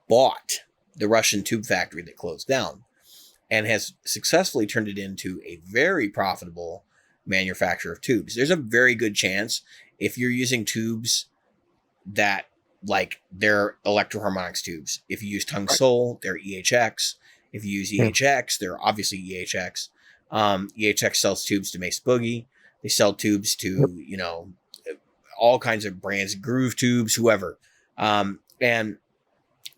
bought the Russian tube factory that closed down and has successfully turned it into a very profitable manufacturer of tubes. There's a very good chance if you're using tubes that like they're Electro Harmonics tubes. If you use Tung Sol, they're EHX. If you use EHX, they're obviously EHX. EHX sells tubes to Mesa Boogie. They sell tubes to, all kinds of brands, Groove Tubes, whoever. And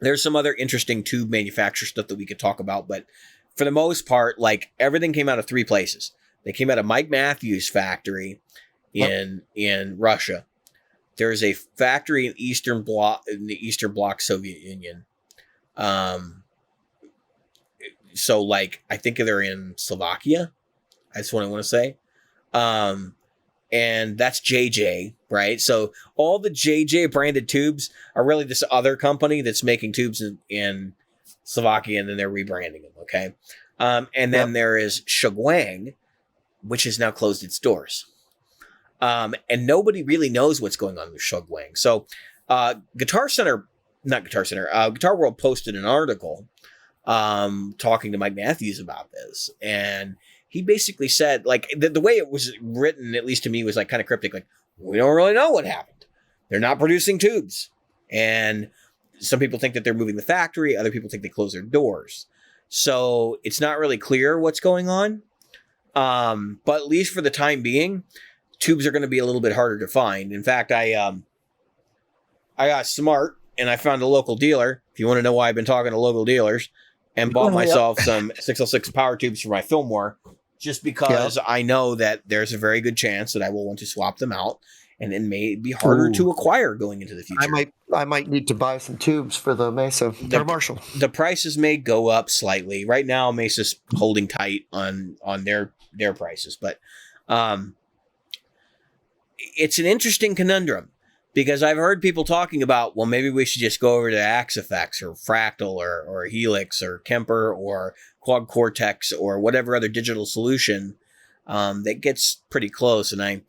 there's some other interesting tube manufacturer stuff that we could talk about. But for the most part, like everything came out of three places. They came out of Mike Matthews' factory in Russia. There's a factory in the Eastern Bloc Soviet Union. So like, I think they're in Slovakia. That's what I want to say. And that's JJ, right? So all the JJ branded tubes are really this other company that's making tubes in Slovakia, and then they're rebranding them. Okay. And then there is Shugwang, which has now closed its doors. And nobody really knows what's going on with Shugwang. So Guitar World posted an article talking to Mike Matthews about this. And he basically said, like, the way it was written, at least to me, was like kind of cryptic. Like, we don't really know what happened. They're not producing tubes. And some people think that they're moving the factory. Other people think they closed their doors. So it's not really clear what's going on. But at least for the time being, tubes are going to be a little bit harder to find. In fact, I got smart and I found a local dealer. If you want to know why I've been talking to local dealers, and bought myself some 606 power tubes for my Fillmore, just because I know that there's a very good chance that I will want to swap them out, and it may be harder to acquire going into the future. I might need to buy some tubes for the Mesa or Marshall. The prices may go up slightly. Right now, Mesa's holding tight on their prices, but it's an interesting conundrum. Because I've heard people talking about, well, maybe we should just go over to Axifex or Fractal or Helix or Kemper or Quad Cortex or whatever other digital solution that gets pretty close. And I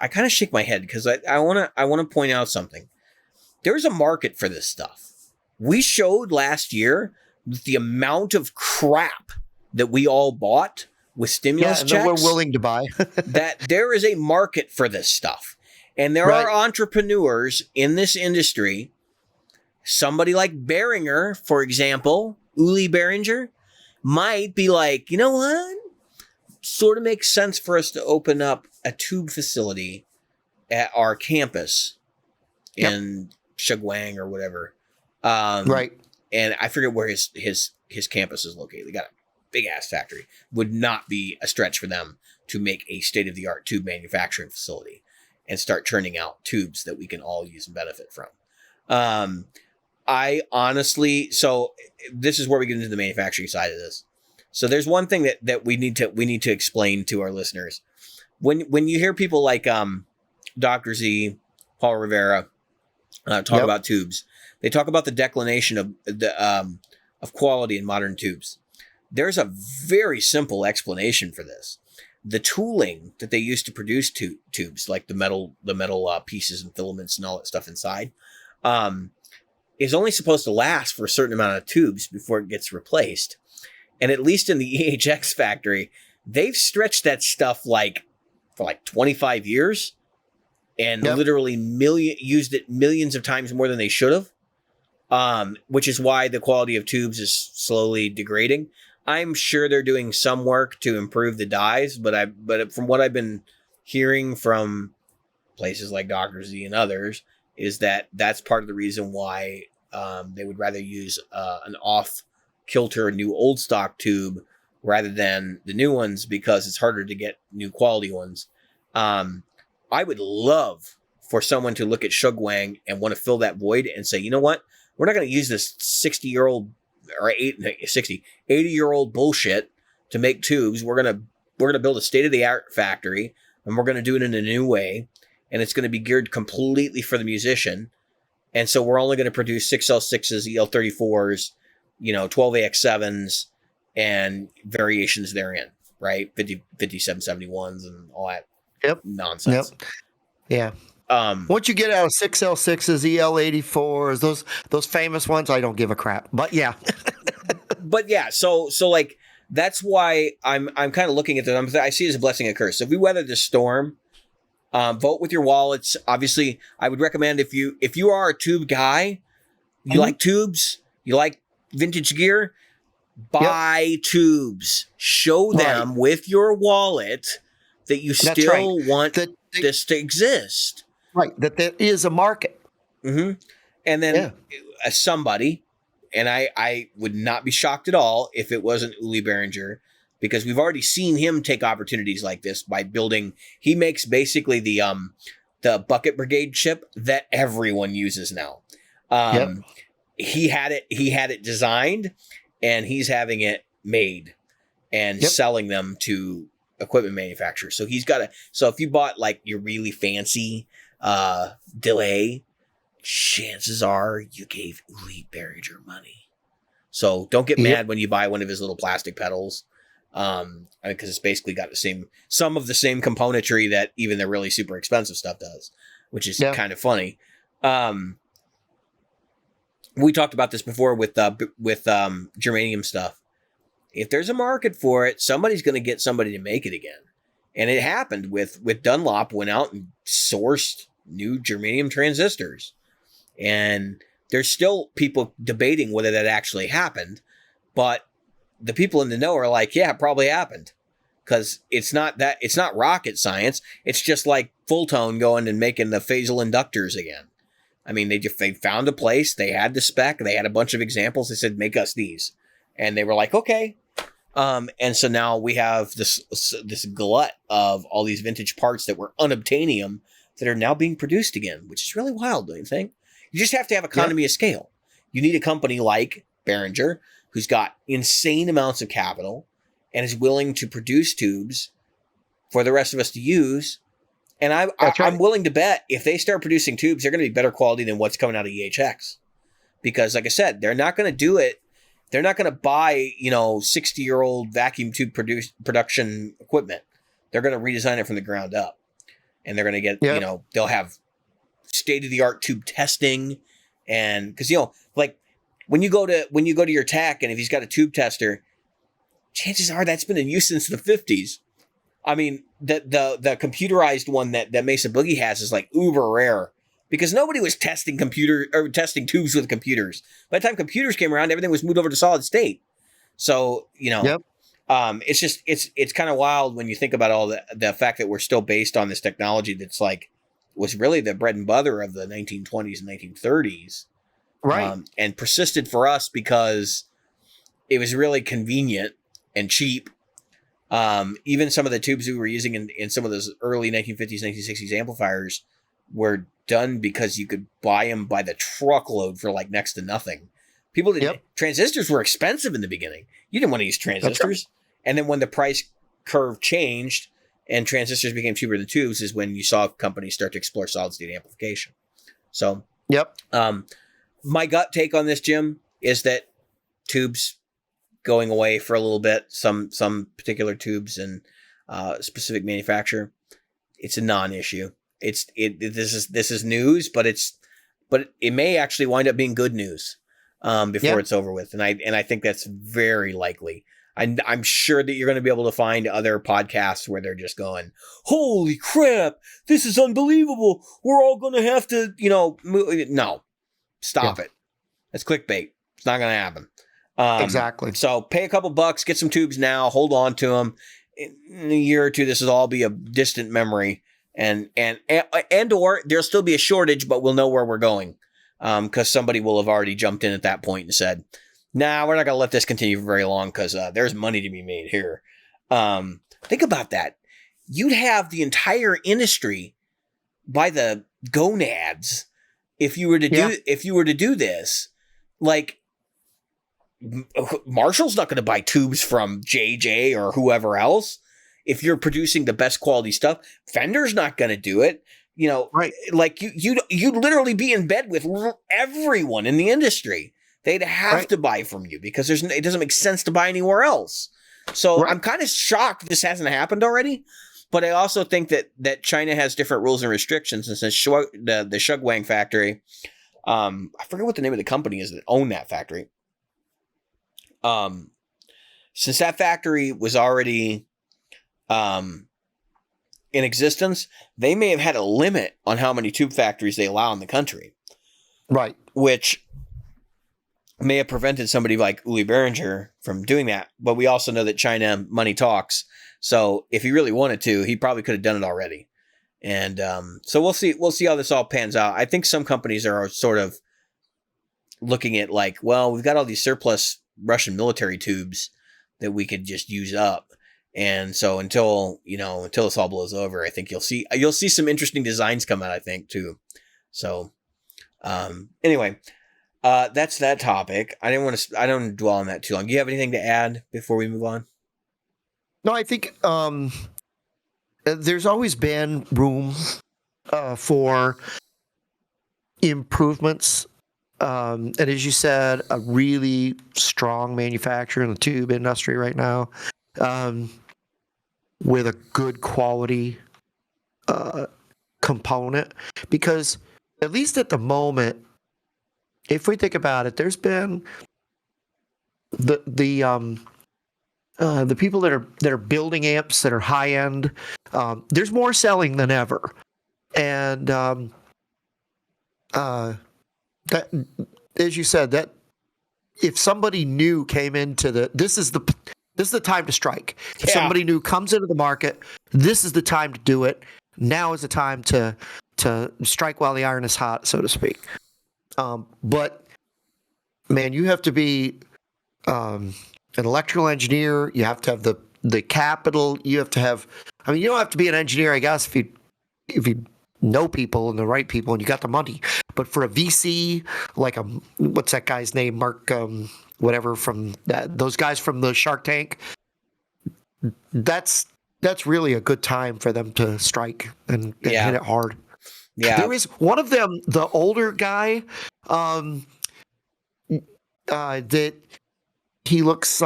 kind of shake my head because I want to point out something. There's a market for this stuff. We showed last year the amount of crap that we all bought with stimulus checks. That we're willing to buy. That there is a market for this stuff. And there are entrepreneurs in this industry, somebody like Behringer, for example, Uli Behringer, might be like, you know what? Sort of makes sense for us to open up a tube facility at our campus in Shugwang or whatever. Right. And I forget where his campus is located. They got a big ass factory. Would not be a stretch for them to make a state-of-the-art tube manufacturing facility and start churning out tubes that we can all use and benefit from. I honestly, so this is where we get into the manufacturing side of this. So there's one thing that we need to explain to our listeners. When you hear people like Dr. Z, Paul Rivera talk about tubes, they talk about the declination of quality in modern tubes. There's a very simple explanation for this. The tooling that they use to produce tubes, like the metal pieces and filaments and all that stuff inside, is only supposed to last for a certain amount of tubes before it gets replaced. And at least in the EHX factory, they've stretched that stuff for 25 years and literally used it millions of times more than they should have, which is why the quality of tubes is slowly degrading. I'm sure they're doing some work to improve the dyes, but from what I've been hearing from places like Dr. Z and others, is that that's part of the reason why they would rather use an off-kilter new old stock tube rather than the new ones, because it's harder to get new quality ones. I would love for someone to look at Shugwang and want to fill that void and say, you know what? We're not going to use this 60-year-old or 80-year-old bullshit to make tubes. We're gonna build a state-of-the-art factory, and we're gonna do it in a new way, and it's gonna be geared completely for the musician. And so we're only gonna produce 6L6s, EL34s, 12AX7s, and variations therein, right? 5771s and all that nonsense. Yeah. Once you get out of 6L6s, EL84s, those famous ones, I don't give a crap. But yeah. But yeah, so like that's why I'm kind of looking at this. I see it as a blessing and a curse. So if we weather this storm, vote with your wallets. Obviously, I would recommend if you are a tube guy, you like tubes, you like vintage gear, buy tubes. Show them with your wallet that you still want this to exist. Right, that there is a market. Mm-hmm. And then somebody, and I would not be shocked at all if it wasn't Uli Behringer, because we've already seen him take opportunities like this by building. He makes basically the bucket brigade chip that everyone uses now. He had it designed, and he's having it made and selling them to equipment manufacturers. So he's got so if you bought like your really fancy delay, chances are you gave Uli Behringer money. So don't get mad when you buy one of his little plastic pedals. Because it's basically got some of the same componentry that even the really super expensive stuff does, which is kind of funny. We talked about this before with germanium stuff. If there's a market for it, somebody's going to get somebody to make it again. And it happened with Dunlop went out and sourced new germanium transistors. And there's still people debating whether that actually happened, but the people in the know are like, yeah, it probably happened. Because it's not rocket science. It's just like Fulltone going and making the phasal inductors again. I mean, they found a place, they had the spec, they had a bunch of examples, they said, make us these. And they were like, okay. And so now we have this glut of all these vintage parts that were unobtainium that are now being produced again, which is really wild, don't you think? You just have to have economy of scale. You need a company like Behringer, who's got insane amounts of capital and is willing to produce tubes for the rest of us to use. And I'm willing to bet if they start producing tubes, they're going to be better quality than what's coming out of EHX. Because like I said, they're not going to do it. They're not going to buy, 60-year-old vacuum tube production equipment. They're going to redesign it from the ground up. And they're going to get, they'll have state-of-the-art tube testing. And because, like when you go to your tech and if he's got a tube tester, chances are that's been in use since the 50s. I mean, the computerized one that Mesa Boogie has is like uber rare because nobody was testing testing tubes with computers. By the time computers came around, everything was moved over to solid state. So, it's just, it's kind of wild when you think about all the fact that we're still based on this technology that's like, was really the bread and butter of the 1920s and 1930s. Right. And persisted for us because it was really convenient and cheap. Even some of the tubes we were using in some of those early 1950s, 1960s amplifiers were done because you could buy them by the truckload for like next to nothing. People didn't. Transistors were expensive in the beginning. You didn't want to use transistors. And then when the price curve changed and transistors became cheaper than tubes is when you saw companies start to explore solid state amplification. So, my gut take on this, Jim, is that tubes going away for a little bit, some particular tubes and specific manufacturer, it's a non-issue. This is news, but it may actually wind up being good news before it's over with, and I think that's very likely. I'm sure that you're going to be able to find other podcasts where they're just going, "Holy crap, this is unbelievable! We're all going to have to, move." No, stop it. That's clickbait. It's not going to happen. Exactly. So pay a couple bucks, get some tubes now, hold on to them. In a year or two, this will all be a distant memory, and or there'll still be a shortage, but we'll know where we're going, because somebody will have already jumped in at that point and said, "Nah, we're not going to let this continue for very long because there's money to be made here." Think about that. You'd have the entire industry by the gonads if you were to do this, like. Marshall's not going to buy tubes from JJ or whoever else. If you're producing the best quality stuff, Fender's not going to do it. Right? Like you'd literally be in bed with everyone in the industry. They'd have to buy from you because it doesn't make sense to buy anywhere else. So I'm kind of shocked this hasn't happened already. But I also think that China has different rules and restrictions. And since the Shugwang factory, I forget what the name of the company is that owned that factory. Since that factory was already in existence, they may have had a limit on how many tube factories they allow in the country. Right. Which may have prevented somebody like Uli Behringer from doing that. But we also know that China money talks. So if he really wanted to, he probably could have done it already. And so we'll see how this all pans out. I think some companies are sort of looking at like, well, we've got all these surplus Russian military tubes that we could just use up. And so until this all blows over, I think you'll see some interesting designs come out, I think, too. So anyway, That's that topic. I didn't want to. I don't dwell on that too long. Do you have anything to add before we move on? No, I think there's always been room for improvements. And as you said, a really strong manufacturer in the tube industry right now, with a good quality component. Because at least at the moment, if we think about it, there's been the people that are building amps that are high end. There's more selling than ever, and that, as you said, that if somebody new came into this is the time to strike. If Yeah. somebody new comes into the market, this is the time to do it. Now is the time to strike while the iron is hot, so to speak. But man, you have to be an electrical engineer. You have to have the capital. You have to have. I mean, you don't have to be an engineer, I guess, if you know people and the right people and you got the money. But for a VC, like what's that guy's name, Mark, whatever, from those guys from the Shark Tank, that's really a good time for them to strike and hit it hard. Yeah. There is one of them, the older guy, that he looks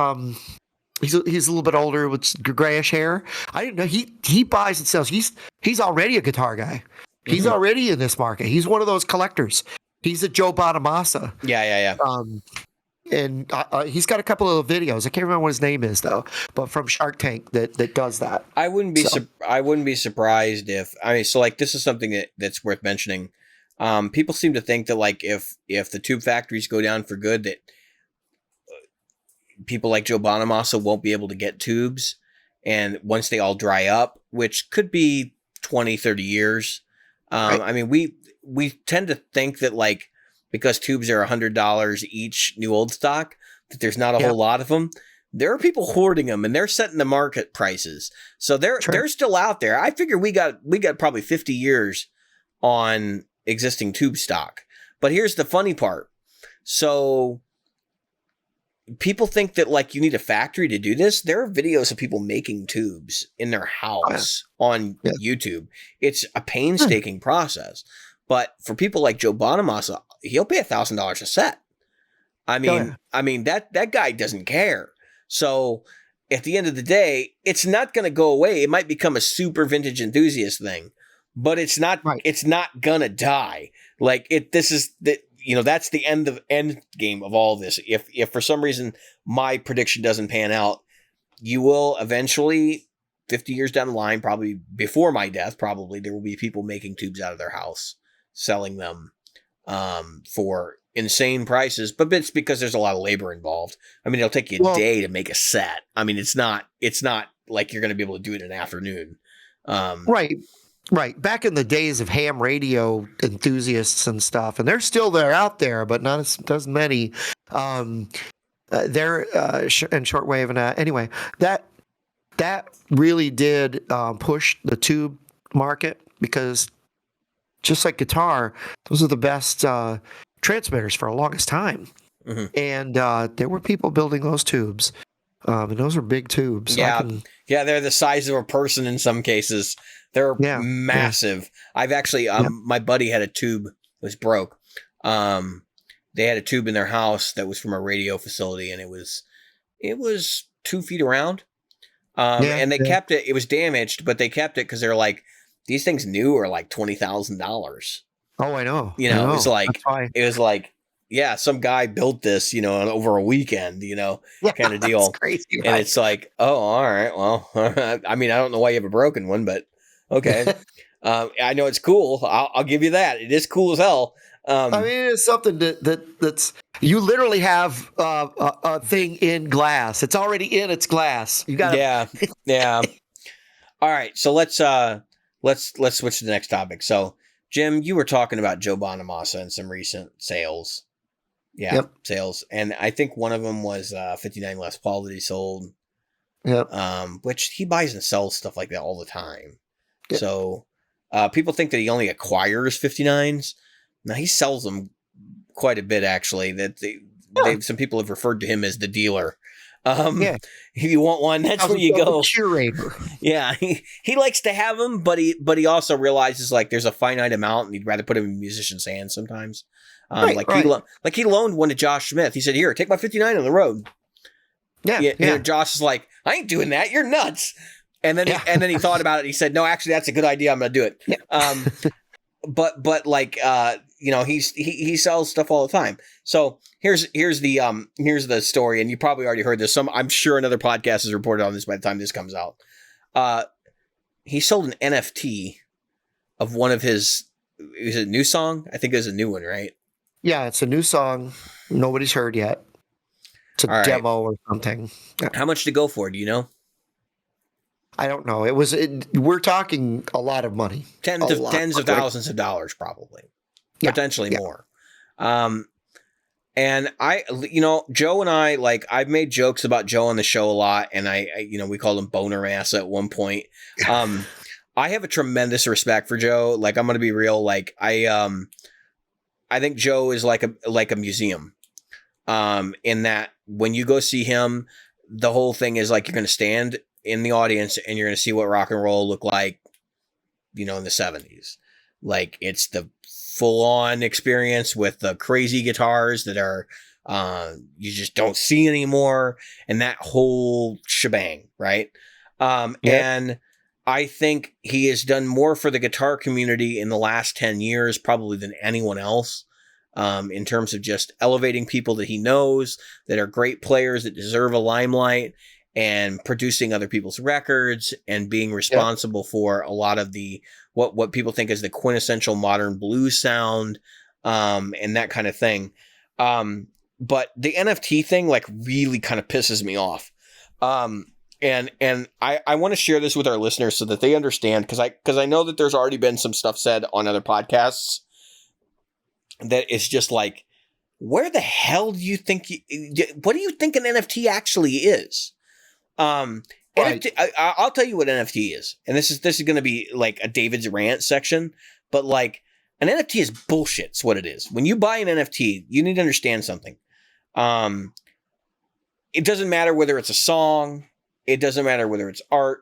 he's a little bit older with grayish hair. I didn't know he buys and sells. He's already a guitar guy. He's already in this market. He's one of those collectors. He's a Joe Bonamassa. Yeah. And he's got a couple of videos. I can't remember what his name is though, but from Shark Tank that does that. I wouldn't be surprised if so like this is something that's worth mentioning. People seem to think that like if the tube factories go down for good, that people like Joe Bonamassa won't be able to get tubes, and once they all dry up, which could be 20, 30 years. Right. I mean, we tend to think that like because tubes are $100 each, new old stock, that there's not a whole lot of them. There are people hoarding them, and they're setting the market prices. So they're still out there. I figure we got probably 50 years on existing tube stock. But here's the funny part. So people think that like you need a factory to do this. There are videos of people making tubes in their house on YouTube. It's a painstaking process. But for people like Joe Bonamassa, he'll pay $1,000 a set. I mean that guy doesn't care. So at the end of the day, it's not going to go away. It might become a super vintage enthusiast thing, but it's not. Right. It's not gonna die. Like this is the. That's the end game of all this. If for some reason my prediction doesn't pan out, you will eventually, 50 years down the line, probably before my death, probably there will be people making tubes out of their house, selling them for insane prices. But it's because there's a lot of labor involved. I mean, it'll take you a day to make a set. I mean, it's not like you're going to be able to do it in an afternoon. Right. Back in the days of ham radio enthusiasts and stuff, and they're still out there, but not as many. They're in shortwave. And anyway, that really did push the tube market, because just like guitar, those are the best transmitters for the longest time. Mm-hmm. And there were people building those tubes. And those are big tubes. Yeah, they're the size of a person in some cases. They're massive. Yeah. I've actually, my buddy had a tube that was broke. They had a tube in their house that was from a radio facility, and it was 2 feet around. And they kept it. It was damaged, but they kept it because they're like, these things new are like $20,000. Oh, I know. It was like, yeah, some guy built this, over a weekend, kind of deal. That's crazy, right? And it's like, oh, all right. Well, I mean, I don't know why you have a broken one, but okay. I know it's cool. I'll give you that. It is cool as hell. I mean, it's something that's you literally have a thing in glass. It's already in its glass. You got yeah. All right, so let's switch to the next topic. So, Jim, you were talking about Joe Bonamassa and some recent sales. Yeah, sales. And I think one of them was 59 Les Paul that he sold. Yep. Which he buys and sells stuff like that all the time. Yep. So people think that he only acquires 59s. Now he sells them quite a bit, actually. That some people have referred to him as the dealer. Yeah. If you want one, that's where you go. Curator. Yeah, he likes to have them, but he also realizes like there's a finite amount, and he'd rather put them in musicians' hands sometimes. He loaned one to Josh Smith. He said, "Here, take my 59 on the road." Yeah. And Josh is like, "I ain't doing that. You're nuts." And then he thought about it. He said, "No, actually, that's a good idea. I'm going to do it." Yeah. But like he sells stuff all the time. So here's the story, and you probably already heard this. I'm sure another podcast has reported on this by the time this comes out. He sold an NFT of one of his. Is it a new song? I think it was a new one, right? Yeah, it's a new song. Nobody's heard yet. It's a demo or something. Yeah. How much to go for? Do you know? I don't know. We're talking a lot of money. Tens of thousands of dollars, probably. Yeah, potentially more. And Joe and I, like, I've made jokes about Joe on the show a lot, and I we called him Boner Ass at one point. I have a tremendous respect for Joe. Like, I'm going to be real. Like, I think Joe is like a museum. In that when you go see him, the whole thing is like you're going to stand in the audience and you're going to see what rock and roll looked like, in the 70s. Like, it's the full-on experience with the crazy guitars that are you just don't see anymore, and that whole shebang, right? And I think he has done more for the guitar community in the last 10 years probably than anyone else, in terms of just elevating people that he knows that are great players that deserve a limelight, and producing other people's records, and being responsible for a lot of the what people think is the quintessential modern blues sound, and that kind of thing. But the NFT thing, like, really kind of pisses me off. And I want to share this with our listeners so that they understand, because I know that there's already been some stuff said on other podcasts that is just like, where the hell do you think what do you think an NFT actually is? Right. NFT, I'll tell you what NFT is, and this is going to be like a David's rant section, but like, an NFT is bullshit. It's what it is. When you buy an NFT, you need to understand something. It doesn't matter whether it's a song. It doesn't matter whether it's art.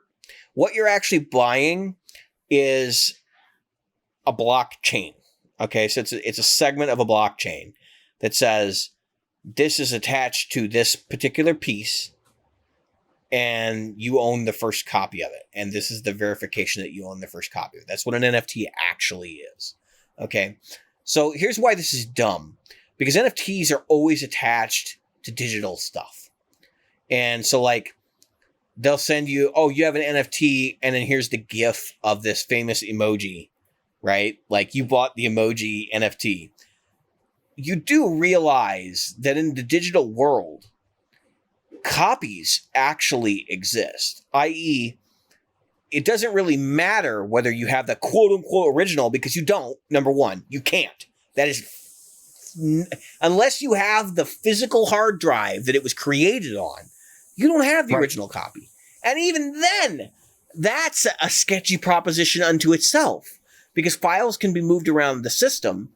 What you're actually buying is a blockchain. Okay, so it's a segment of a blockchain that says this is attached to this particular piece, and you own the first copy of it. And this is the verification that you own the first copy of it. That's what an NFT actually is. Okay. So here's why this is dumb. Because NFTs are always attached to digital stuff. And so, like, they'll send you, oh, you have an NFT, and then here's the GIF of this famous emoji, right? Like, you bought the emoji NFT. You do realize that in the digital world, copies actually exist, i.e., it doesn't really matter whether you have the quote-unquote original, because you don't. Number one, you can't. That is, unless you have the physical hard drive that it was created on, you don't have the original copy. And even then, that's a sketchy proposition unto itself, because files can be moved around the system,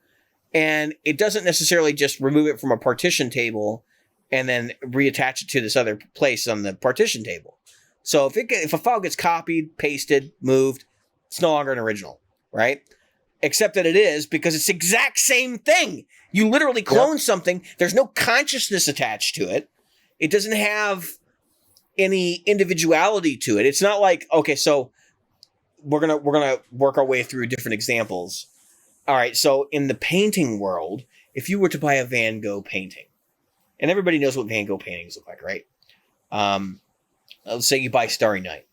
and it doesn't necessarily just remove it from a partition table and then reattach it to this other place on the partition table. So if a file gets copied, pasted, moved, it's no longer an original, right? Except that it is, because it's the exact same thing. You literally clone something. There's no consciousness attached to it. It doesn't have any individuality to it. It's not like, okay, so we're gonna work our way through different examples. All right, so in the painting world, if you were to buy a Van Gogh painting, and everybody knows what Van Gogh paintings look like, right? Let's say you buy Starry Night.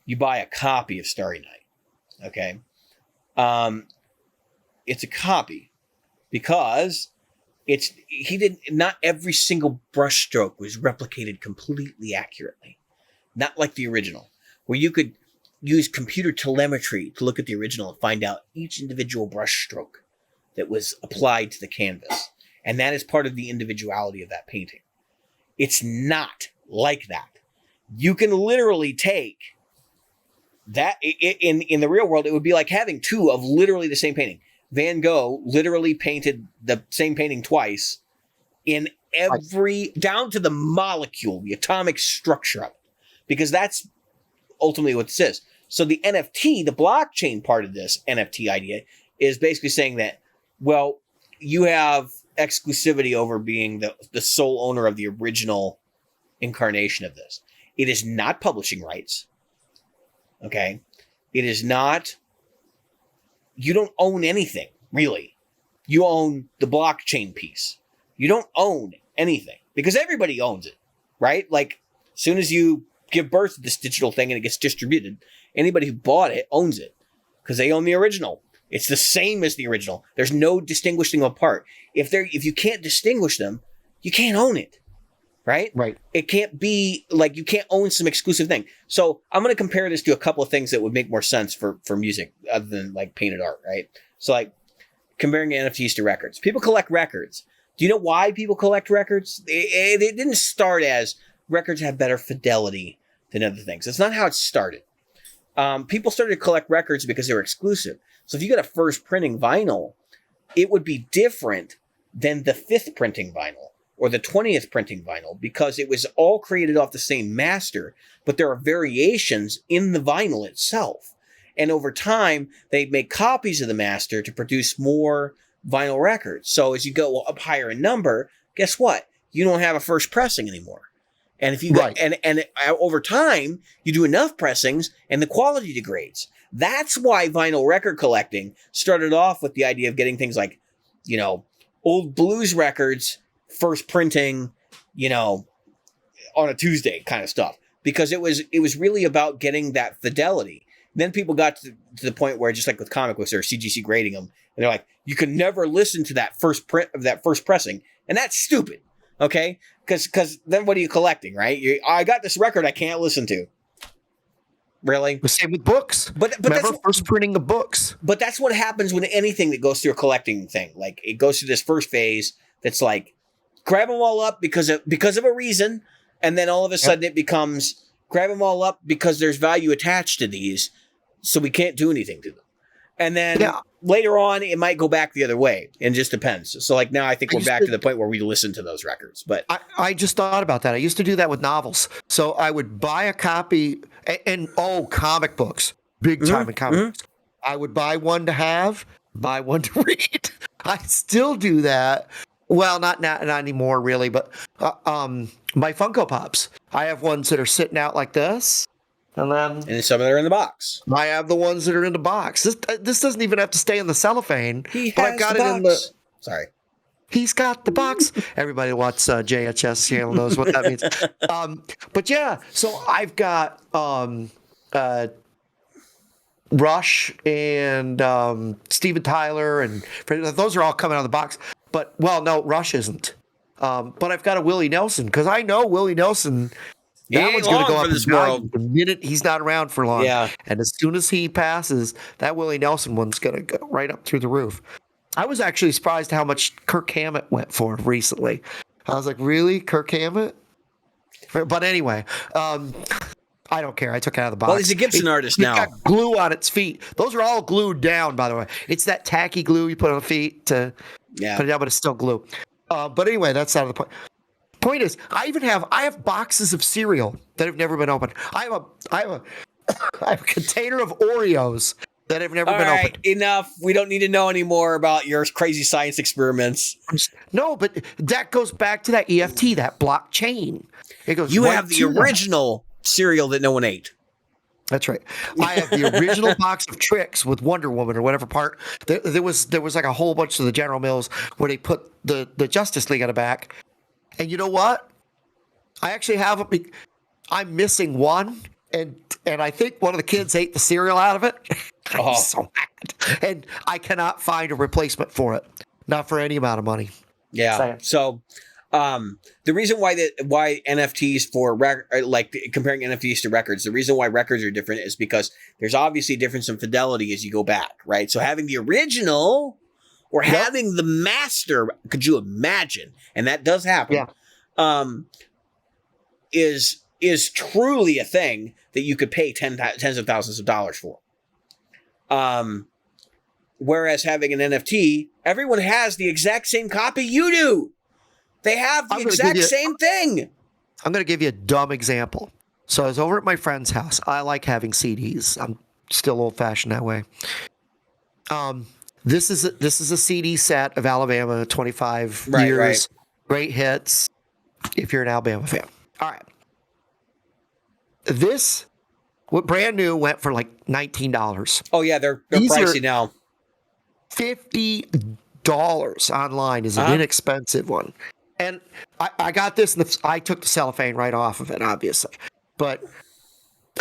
You buy a copy of Starry Night, okay? It's a copy because not every single brushstroke was replicated completely accurately. Not like the original, where you could use computer telemetry to look at the original and find out each individual brushstroke that was applied to the canvas. And that is part of the individuality of that painting. It's not like that. You can literally take that in the real world. It would be like having two of literally the same painting. Van Gogh literally painted the same painting twice in every, down to the molecule, the atomic structure of it, because that's ultimately what this is. So the NFT, the blockchain part of this NFT idea is basically saying that, well, you have exclusivity over being the sole owner of the original incarnation of this. It is not publishing rights. Okay. It is not, you don't own anything, really. You own the blockchain piece. You don't own anything because everybody owns it, right? Like, as soon as you give birth to this digital thing and it gets distributed, anybody who bought it owns it because they own the original. It's the same as the original. There's no distinguishing them apart. If you can't distinguish them, you can't own it, right? Right. It can't be like you can't own some exclusive thing. So I'm going to compare this to a couple of things that would make more sense for music other than like painted art, right? So like comparing NFTs to records. People collect records. Do you know why people collect records? It didn't start as records have better fidelity than other things. That's not how it started. People started to collect records because they were exclusive. So if you got a first printing vinyl, it would be different than the 5th printing vinyl or the 20th printing vinyl because it was all created off the same master, but there are variations in the vinyl itself. And over time, they make copies of the master to produce more vinyl records. So as you go up higher in number, guess what? You don't have a first pressing anymore. And if you Right. and over time, you do enough pressings and the quality degrades. That's why vinyl record collecting started off with the idea of getting things like, old blues records, first printing, on a Tuesday kind of stuff. Because it was really about getting that fidelity. Then people got to the point where, just like with comic books, they're CGC grading them. And they're like, you can never listen to that first print of that first pressing. And that's stupid. Okay? Because then what are you collecting, right? I got this record I can't listen to. Really? The same with books. But remember that's first printing the books. But that's what happens with anything that goes through a collecting thing. Like, it goes through this first phase that's like, grab them all up because of a reason. And then all of a sudden it becomes, grab them all up because there's value attached to these. So we can't do anything to them. And then later on, it might go back the other way. It just depends. So like now I think we're back to the point where we listen to those records. But I just thought about that. I used to do that with novels. So I would buy a copy and comic books, big time in comic books. I would buy one to have, buy one to read. I still do that. Well, not anymore really, but my Funko Pops. I have ones that are sitting out like this. And then some of them are in the box. I have the ones that are in the box. This doesn't even have to stay in the cellophane. But I've got it in the. Sorry. He's got the box. Everybody wants JHS channel knows what that means. But yeah, so I've got Rush and Steven Tyler, and those are all coming out of the box. But no, Rush isn't. But I've got a Willie Nelson because I know Willie Nelson. That one's going to go up this world the minute he's not around for long. Yeah. And as soon as he passes, that Willie Nelson one's going to go right up through the roof. I was actually surprised how much Kirk Hammett went for recently. I was like, really? Kirk Hammett? But anyway, I don't care. I took it out of the box. Well, he's a Gibson artist now. It's got glue on its feet. Those are all glued down, by the way. It's that tacky glue you put on the feet to put it down, but it's still glue. But anyway, that's out of the point. Point is, I have boxes of cereal that have never been opened. I have a container of Oreos that have never been opened. Enough. We don't need to know anymore about your crazy science experiments. No, but that goes back to that EFT, that blockchain. It goes. You have the original cereal that no one ate. That's right. I have the original box of Trix with Wonder Woman or whatever part. There was like a whole bunch of the General Mills where they put the Justice League on the back. And you know what? I actually have I'm missing one, and I think one of the kids ate the cereal out of it. I'm so mad. And I cannot find a replacement for it. Not for any amount of money. Yeah. So the reason why NFTs comparing NFTs to records, the reason why records are different is because there's obviously a difference in fidelity as you go back, right? So having the original or having the master, could you imagine? And that does happen. Yeah. Is truly a thing that you could pay tens of thousands of dollars for. Whereas having an NFT, everyone has the exact same copy you do. They have the exact same thing. I'm going to give you a dumb example. So I was over at my friend's house. I like having CDs. I'm still old-fashioned that way. This is a CD set of Alabama, 25 years, right. Great hits. If you're an Alabama fan, all right. This, what brand new, went for like $19. Oh yeah, they're pricey now. $50 online is an inexpensive one. And I got this, and I took the cellophane right off of it, obviously. But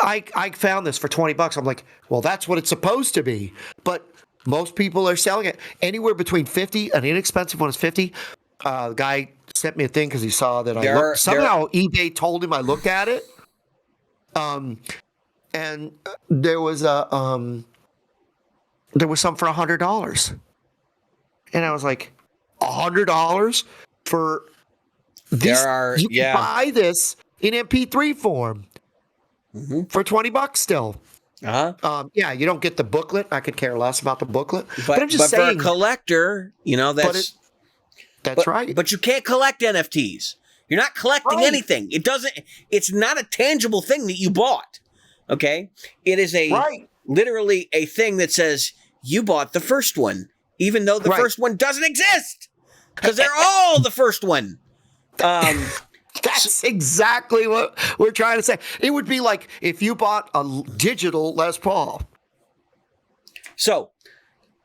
I found this for $20. I'm like, well, that's what it's supposed to be. But most people are selling it anywhere between 50. An inexpensive one is 50. The guy sent me a thing because he saw that I looked. Somehow eBay told him I looked at it. And there was some for $100. And I was like, $100 for this? You can buy this in MP3 form for $20 still. Yeah, you don't get the booklet. I could care less about the booklet. But I'm just saying, for a collector, that's right. But you can't collect NFTs. You're not collecting anything. It's not a tangible thing that you bought. Okay? It is literally a thing that says you bought the first one, even though the first one doesn't exist. Because they're all the first one. That's exactly what we're trying to say. It would be like if you bought a digital Les Paul. So,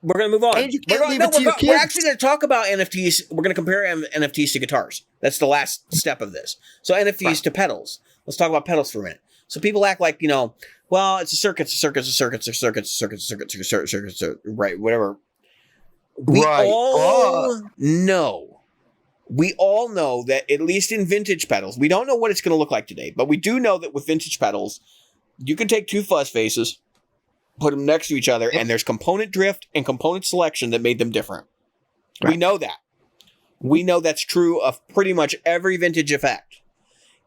we're going to move on. And you can't leave it to your kids. We're actually going to talk about NFTs. We're going to compare NFTs to guitars. That's the last step of this. So, NFTs to pedals. Let's talk about pedals for a minute. So, people act like, well, it's a circuit, right, whatever. We all know that, at least in vintage pedals, we don't know what it's going to look like today, but we do know that with vintage pedals, you can take two fuzz faces, put them next to each other, and there's component drift and component selection that made them different. Right. We know that. We know that's true of pretty much every vintage effect.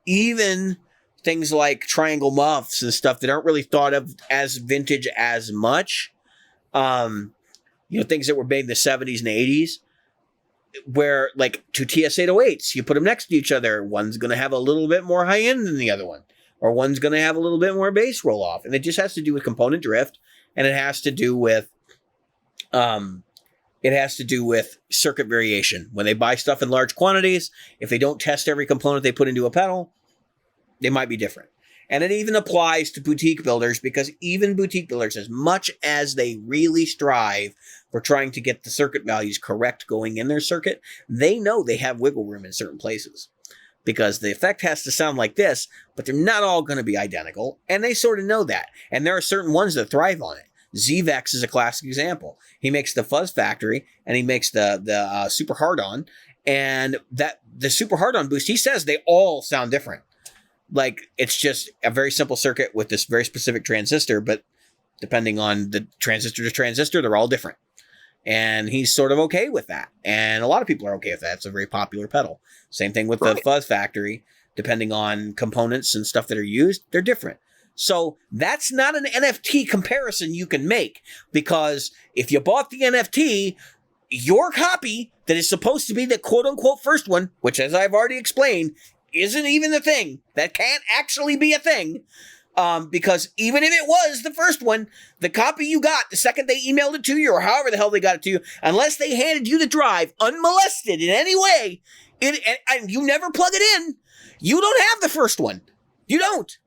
Even things like triangle muffs and stuff that aren't really thought of as vintage as much. Things that were made in the 70s and 80s. Where, like, two TS-808s, you put them next to each other. One's going to have a little bit more high end than the other one. Or one's going to have a little bit more bass roll off. And it just has to do with component drift. And it has to do with circuit variation. When they buy stuff in large quantities, if they don't test every component they put into a pedal, they might be different. And it even applies to boutique builders, because even boutique builders, as much as they really strive for trying to get the circuit values correct going in their circuit, they know they have wiggle room in certain places. Because the effect has to sound like this, but they're not all going to be identical, and they sort of know that. And there are certain ones that thrive on it. Zvex is a classic example. He makes the Fuzz Factory, and he makes the Super Hard-On, and that the Super Hard-On boost, he says they all sound different. Like, it's just a very simple circuit with this very specific transistor, but depending on the transistor to transistor, they're all different. And he's sort of okay with that. And a lot of people are okay with that. It's a very popular pedal. Same thing with the Fuzz Factory. Depending on components and stuff that are used, they're different. So that's not an NFT comparison you can make, because if you bought the NFT, your copy that is supposed to be the quote-unquote first one, which, as I've already explained, isn't even the thing. That can't actually be a thing. Because even if it was the first one, the copy you got the second they emailed it to you, or however the hell they got it to you, unless they handed you the drive unmolested in any way, and you never plug it in, you don't have the first one. You don't.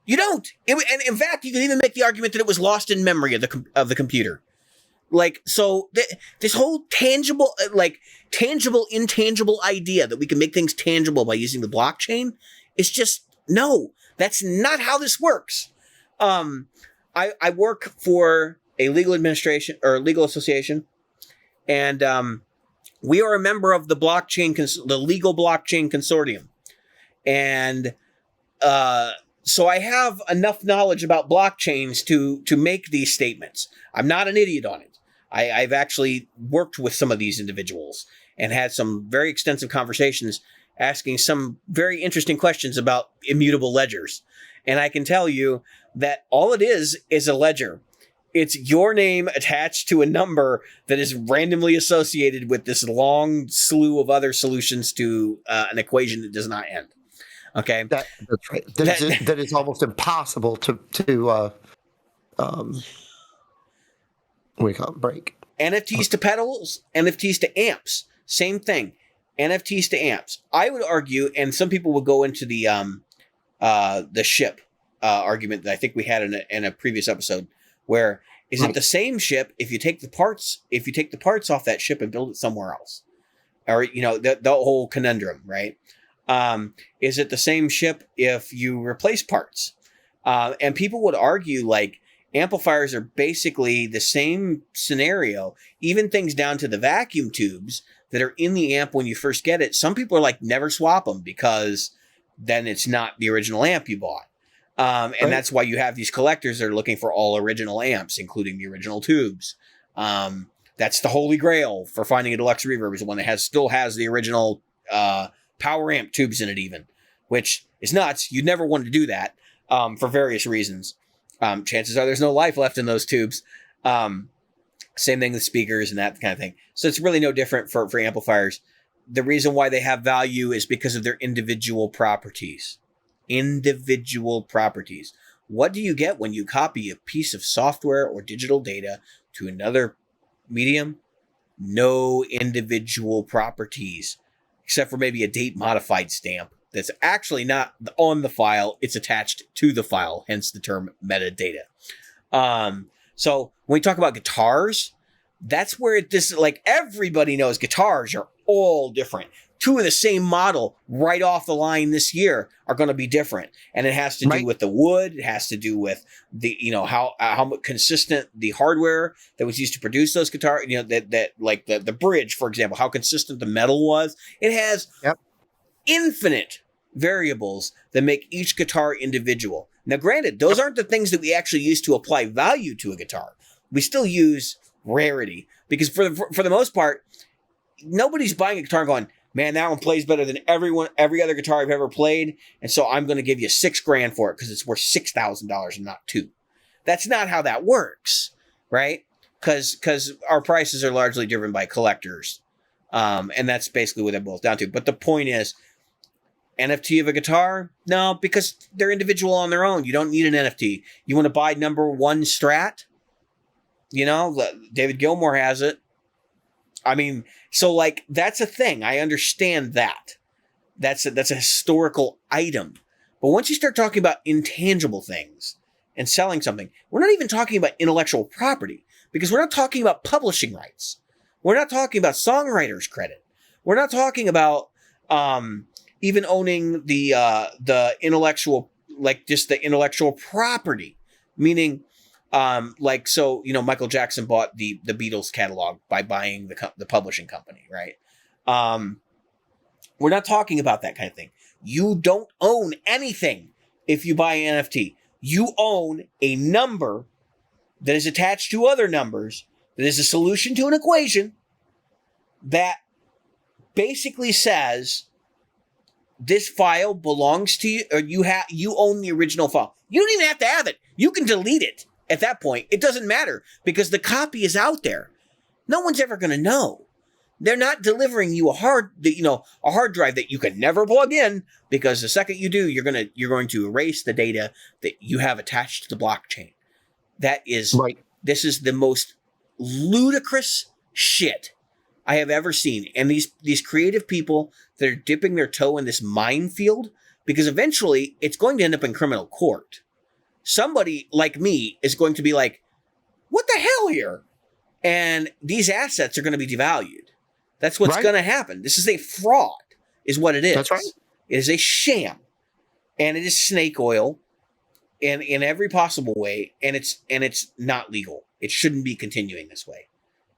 And in fact, you can even make the argument that it was lost in memory of the computer. Like, so this whole tangible, intangible idea that we can make things tangible by using the blockchain is just, no, that's not how this works. I work for a legal administration or legal association, and we are a member of the the legal blockchain consortium. And so I have enough knowledge about blockchains to make these statements. I'm not an idiot on it. I've actually worked with some of these individuals and had some very extensive conversations asking some very interesting questions about immutable ledgers. And I can tell you that all it is a ledger. It's your name attached to a number that is randomly associated with this long slew of other solutions to an equation that does not end. Okay, that's right. That is almost impossible to what do you call it? Break. NFTs to pedals, NFTs to amps, same thing. NFTs to amps. I would argue, and some people would go into the ship argument that I think we had in a previous episode, where is it the same ship if you take the parts off that ship and build it somewhere else, or the whole conundrum, right? Is it the same ship if you replace parts? And people would argue like amplifiers are basically the same scenario, even things down to the vacuum tubes that are in the amp when you first get it. Some people are like, never swap them because then it's not the original amp you bought. And that's why you have these collectors that are looking for all original amps, including the original tubes. That's the holy grail for finding a deluxe reverb, is the one that still has the original power amp tubes in it even, which is nuts. You'd never want to do that for various reasons. Chances are there's no life left in those tubes. Same thing with speakers and that kind of thing. So it's really no different for amplifiers. The reason why they have value is because of their individual properties. Individual properties. What do you get when you copy a piece of software or digital data to another medium? No individual properties, except for maybe a date modified stamp that's actually not on the file, it's attached to the file, hence the term metadata. So when we talk about guitars, that's where everybody knows guitars are all different. Two of the same model right off the line this year are going to be different. And it has to do with the wood. It has to do with the, how consistent the hardware that was used to produce those guitars, that like the bridge, for example, how consistent the metal was. It has infinite variables that make each guitar individual. Now, granted, those aren't the things that we actually use to apply value to a guitar. We still use rarity because for the most part, nobody's buying a guitar and going, man, that one plays better than every other guitar I've ever played, and so I'm going to give you $6,000 for it because it's worth $6,000 and not $2,000. That's not how that works, right? Because our prices are largely driven by collectors, and that's basically what it boils down to. But the point is, NFT of a guitar? No, because they're individual on their own. You don't need an NFT. You want to buy number 1 Strat? David Gilmour has it. I mean, so that's a thing. I understand that. That's a historical item. But once you start talking about intangible things and selling something, we're not even talking about intellectual property, because we're not talking about publishing rights. We're not talking about songwriters' credit. We're not talking about even owning the intellectual, just the intellectual property, meaning Michael Jackson bought the Beatles catalog by buying the publishing company, right? We're not talking about that kind of thing. You don't own anything if you buy an NFT. You own a number that is attached to other numbers that is a solution to an equation that basically says this file belongs to you, or you own the original file. You don't even have to have it. You can delete it at that point. It doesn't matter because the copy is out there. No one's ever going to know. They're not delivering you a hard drive that you can never plug in, because the second you do, you're going to erase the data that you have attached to the blockchain. That is right. This is the most ludicrous shit I have ever seen. And these creative people that are dipping their toe in this minefield, because eventually it's going to end up in criminal court. Somebody like me is going to be like, what the hell here? And these assets are going to be devalued. That's what's going to happen. This is a fraud, is what it is. That's right. It is a sham. And it is snake oil in every possible way. And it's not legal. It shouldn't be continuing this way.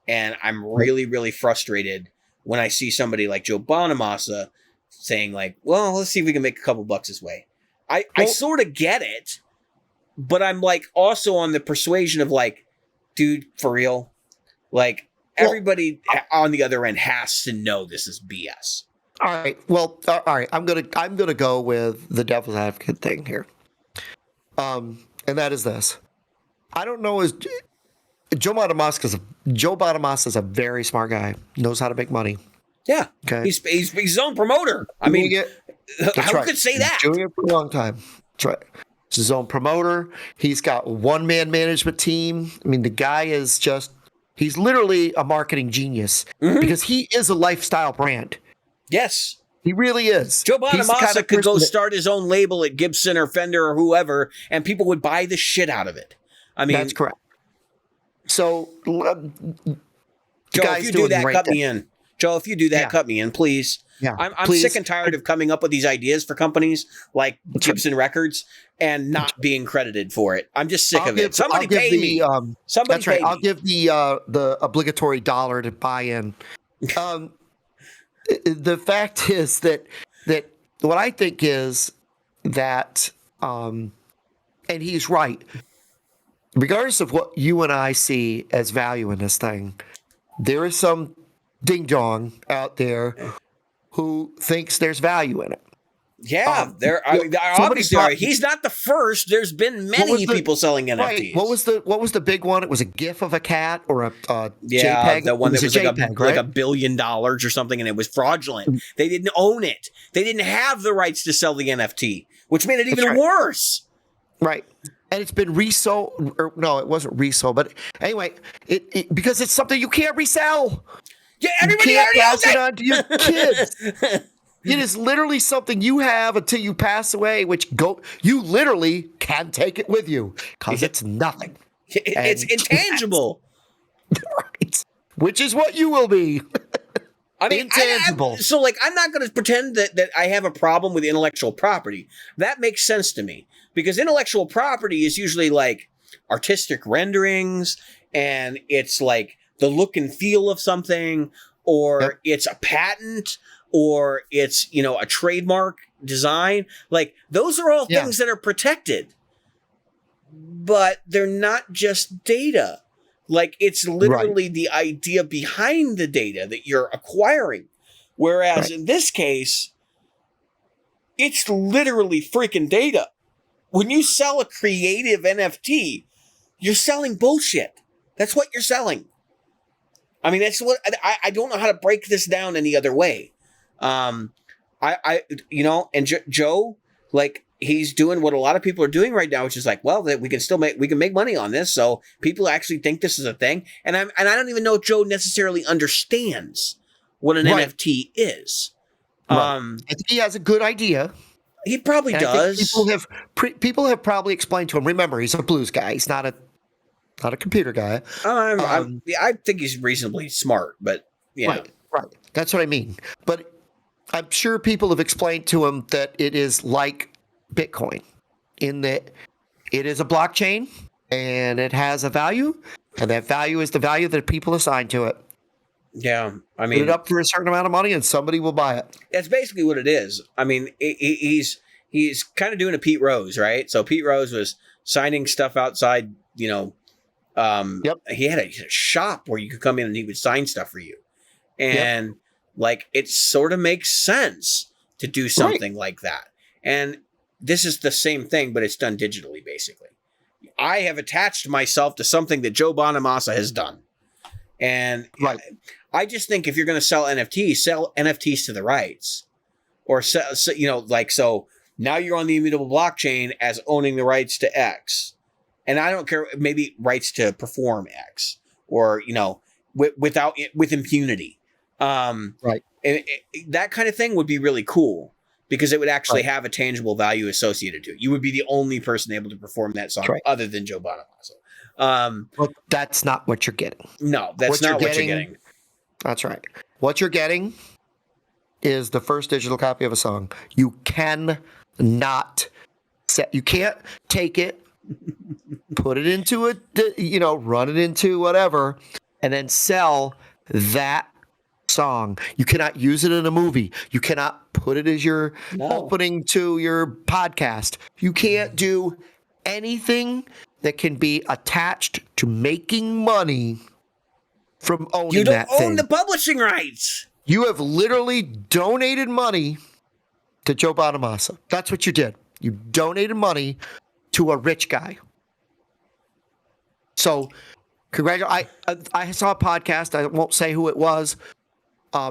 And I'm really, really frustrated when I see somebody like Joe Bonamassa saying well, let's see if we can make a couple bucks this way. I sort of get it, but I'm also on the persuasion of dude, for real, everybody on the other end has to know this is BS. All right. Well, all right. I'm gonna go with the devil's advocate thing here. And that is this. I don't know Joe Bonamassa is a very smart guy. Knows how to make money. Yeah. Okay. He's his own promoter. I mean, who could say that? He's doing it for a long time. That's right. He's his own promoter. He's got one-man management team. I mean, the guy is he's literally a marketing genius because he is a lifestyle brand. Yes. He really is. Joe Bonamassa could go start his own label at Gibson or Fender or whoever, and people would buy the shit out of it. I mean, that's correct. So, Joe, if you do that, cut me in. Joe, if you do that, cut me in, please. Yeah, I'm sick and tired of coming up with these ideas for companies like Gibson Records and not being credited for it. I'm just sick of it. Somebody pay me. Somebody pay me. I'll give the obligatory $1 to buy in. The fact is that what I think is that, and he's right, regardless of what you and I see as value in this thing, there is some ding dong out there who thinks there's value in it. Yeah, obviously he's not the first. There's been many people selling NFTs. Right. What was the big one? It was a GIF of a cat or a JPEG. The one that was JPEG, like $1 billion or something, and it was fraudulent. They didn't own it. They didn't have the rights to sell the NFT, which made it even worse. Right. And it's been resold. Or, no, it wasn't resold. But anyway, it because it's something you can't resell. Yeah, everybody already owns it. On to your kids. It is literally something you have until you pass away, you literally can take it with you because it's nothing. It's intangible. Right. Which is what you will be. I mean, intangible. I'm not going to pretend that I have a problem with intellectual property. That makes sense to me because intellectual property is usually like artistic renderings and it's like the look and feel of something, or it's a patent, or it's, a trademark design. Like those are all things that are protected, but they're not just data. Like it's literally the idea behind the data that you're acquiring. Whereas in this case, it's literally freaking data. When you sell a creative NFT, you're selling bullshit. That's what you're selling. I mean, that's what I don't know how to break this down any other way. And Joe, like he's doing what a lot of people are doing right now, which is like, well, that we can make money on this. So people actually think this is a thing. And I don't even know if Joe necessarily understands what an NFT is. I think he has a good idea. He probably does. People have probably explained to him. Remember, he's a blues guy. He's not a computer guy. I think he's reasonably smart, but yeah. Right. That's what I mean. But I'm sure people have explained to him that it is like Bitcoin in that it is a blockchain and it has a value, and that value is the value that people assign to it. Yeah. I mean, put it up for a certain amount of money and somebody will buy it. That's basically what it is. I mean, he's kind of doing a Pete Rose, right? So Pete Rose was signing stuff outside, he had a shop where you could come in and he would sign stuff for you. And it sort of makes sense to do something like that. And this is the same thing, but it's done digitally, basically. I have attached myself to something that Joe Bonamassa has done. And I just think if you're going to sell NFTs to the rights. Or, so now you're on the immutable blockchain as owning the rights to X. And I don't care, maybe rights to perform X, or with impunity. And that kind of thing would be really cool because it would actually have a tangible value associated to it. You would be the only person able to perform that song other than Joe Bonamassa. Well, that's not what you're getting. No, that's not what you're getting. That's right. What you're getting is the first digital copy of a song. You can't take it, put it into run it into whatever, and then sell that song. You cannot use it in a movie. You cannot put it as your opening to your podcast. You can't do anything that can be attached to making money from owning that thing. You don't own the publishing rights. You have literally donated money to Joe Bonamassa. That's what you did. You donated money to a rich guy. So I saw a podcast. I won't say who it was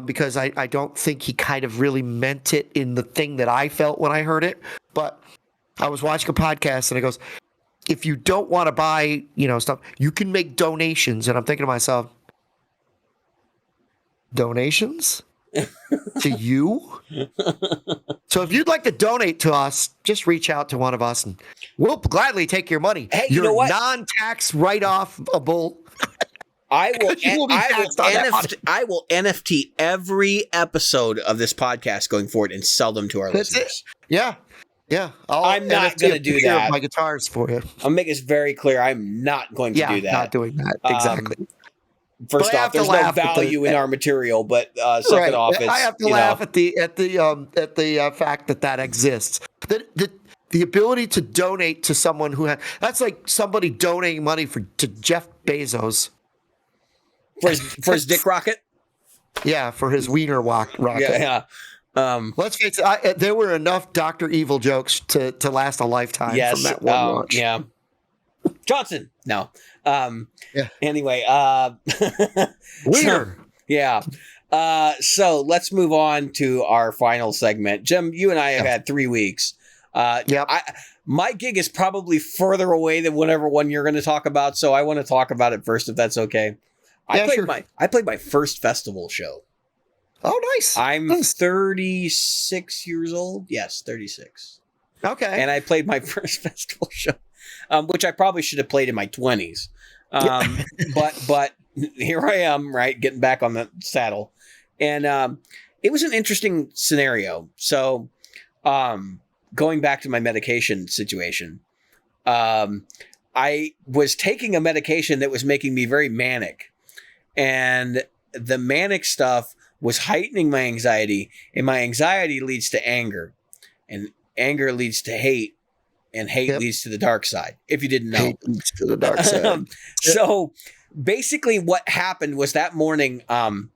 because I don't think he kind of really meant it in the thing that I felt when I heard it. But I was watching a podcast and it goes, if you don't want to buy, stuff, you can make donations. And I'm thinking to myself, donations to you? So if you'd like to donate to us, just reach out to one of us and we'll gladly take your money. Hey, you know what? Non-tax write-offable. I will NFT every episode of this podcast going forward and sell them to our listeners. Yeah. I'm not going to do that. My guitars for you. I'll make this very clear. I'm not going to do that. Not doing that. Exactly. First off, there's no value in our material, but second off, I have to laugh at the fact that exists. The ability to donate to someone that's like somebody donating money to Jeff Bezos for his dick rocket. Yeah, for his wiener rocket. Yeah. Let's face it, there were enough Dr. Evil jokes to last a lifetime from that one launch. Yeah. Johnson. No. Yeah. Anyway. Wiener. So let's move on to our final segment. Jim, you and I have had 3 weeks. My gig is probably further away than whatever one you're going to talk about, so I want to talk about it first, if that's okay. I played my first festival show. Oh, nice. I'm 36 years old. Yes, 36. Okay. And I played my first festival show, which I probably should have played in my 20s. But here I am, right, getting back on the saddle. And it was an interesting scenario. So going back to my medication situation, I was taking a medication that was making me very manic. And the manic stuff was heightening my anxiety, and my anxiety leads to anger, and anger leads to hate, and hate leads to the dark side. If you didn't know, hate leads to the dark side. So basically, what happened was that morning, I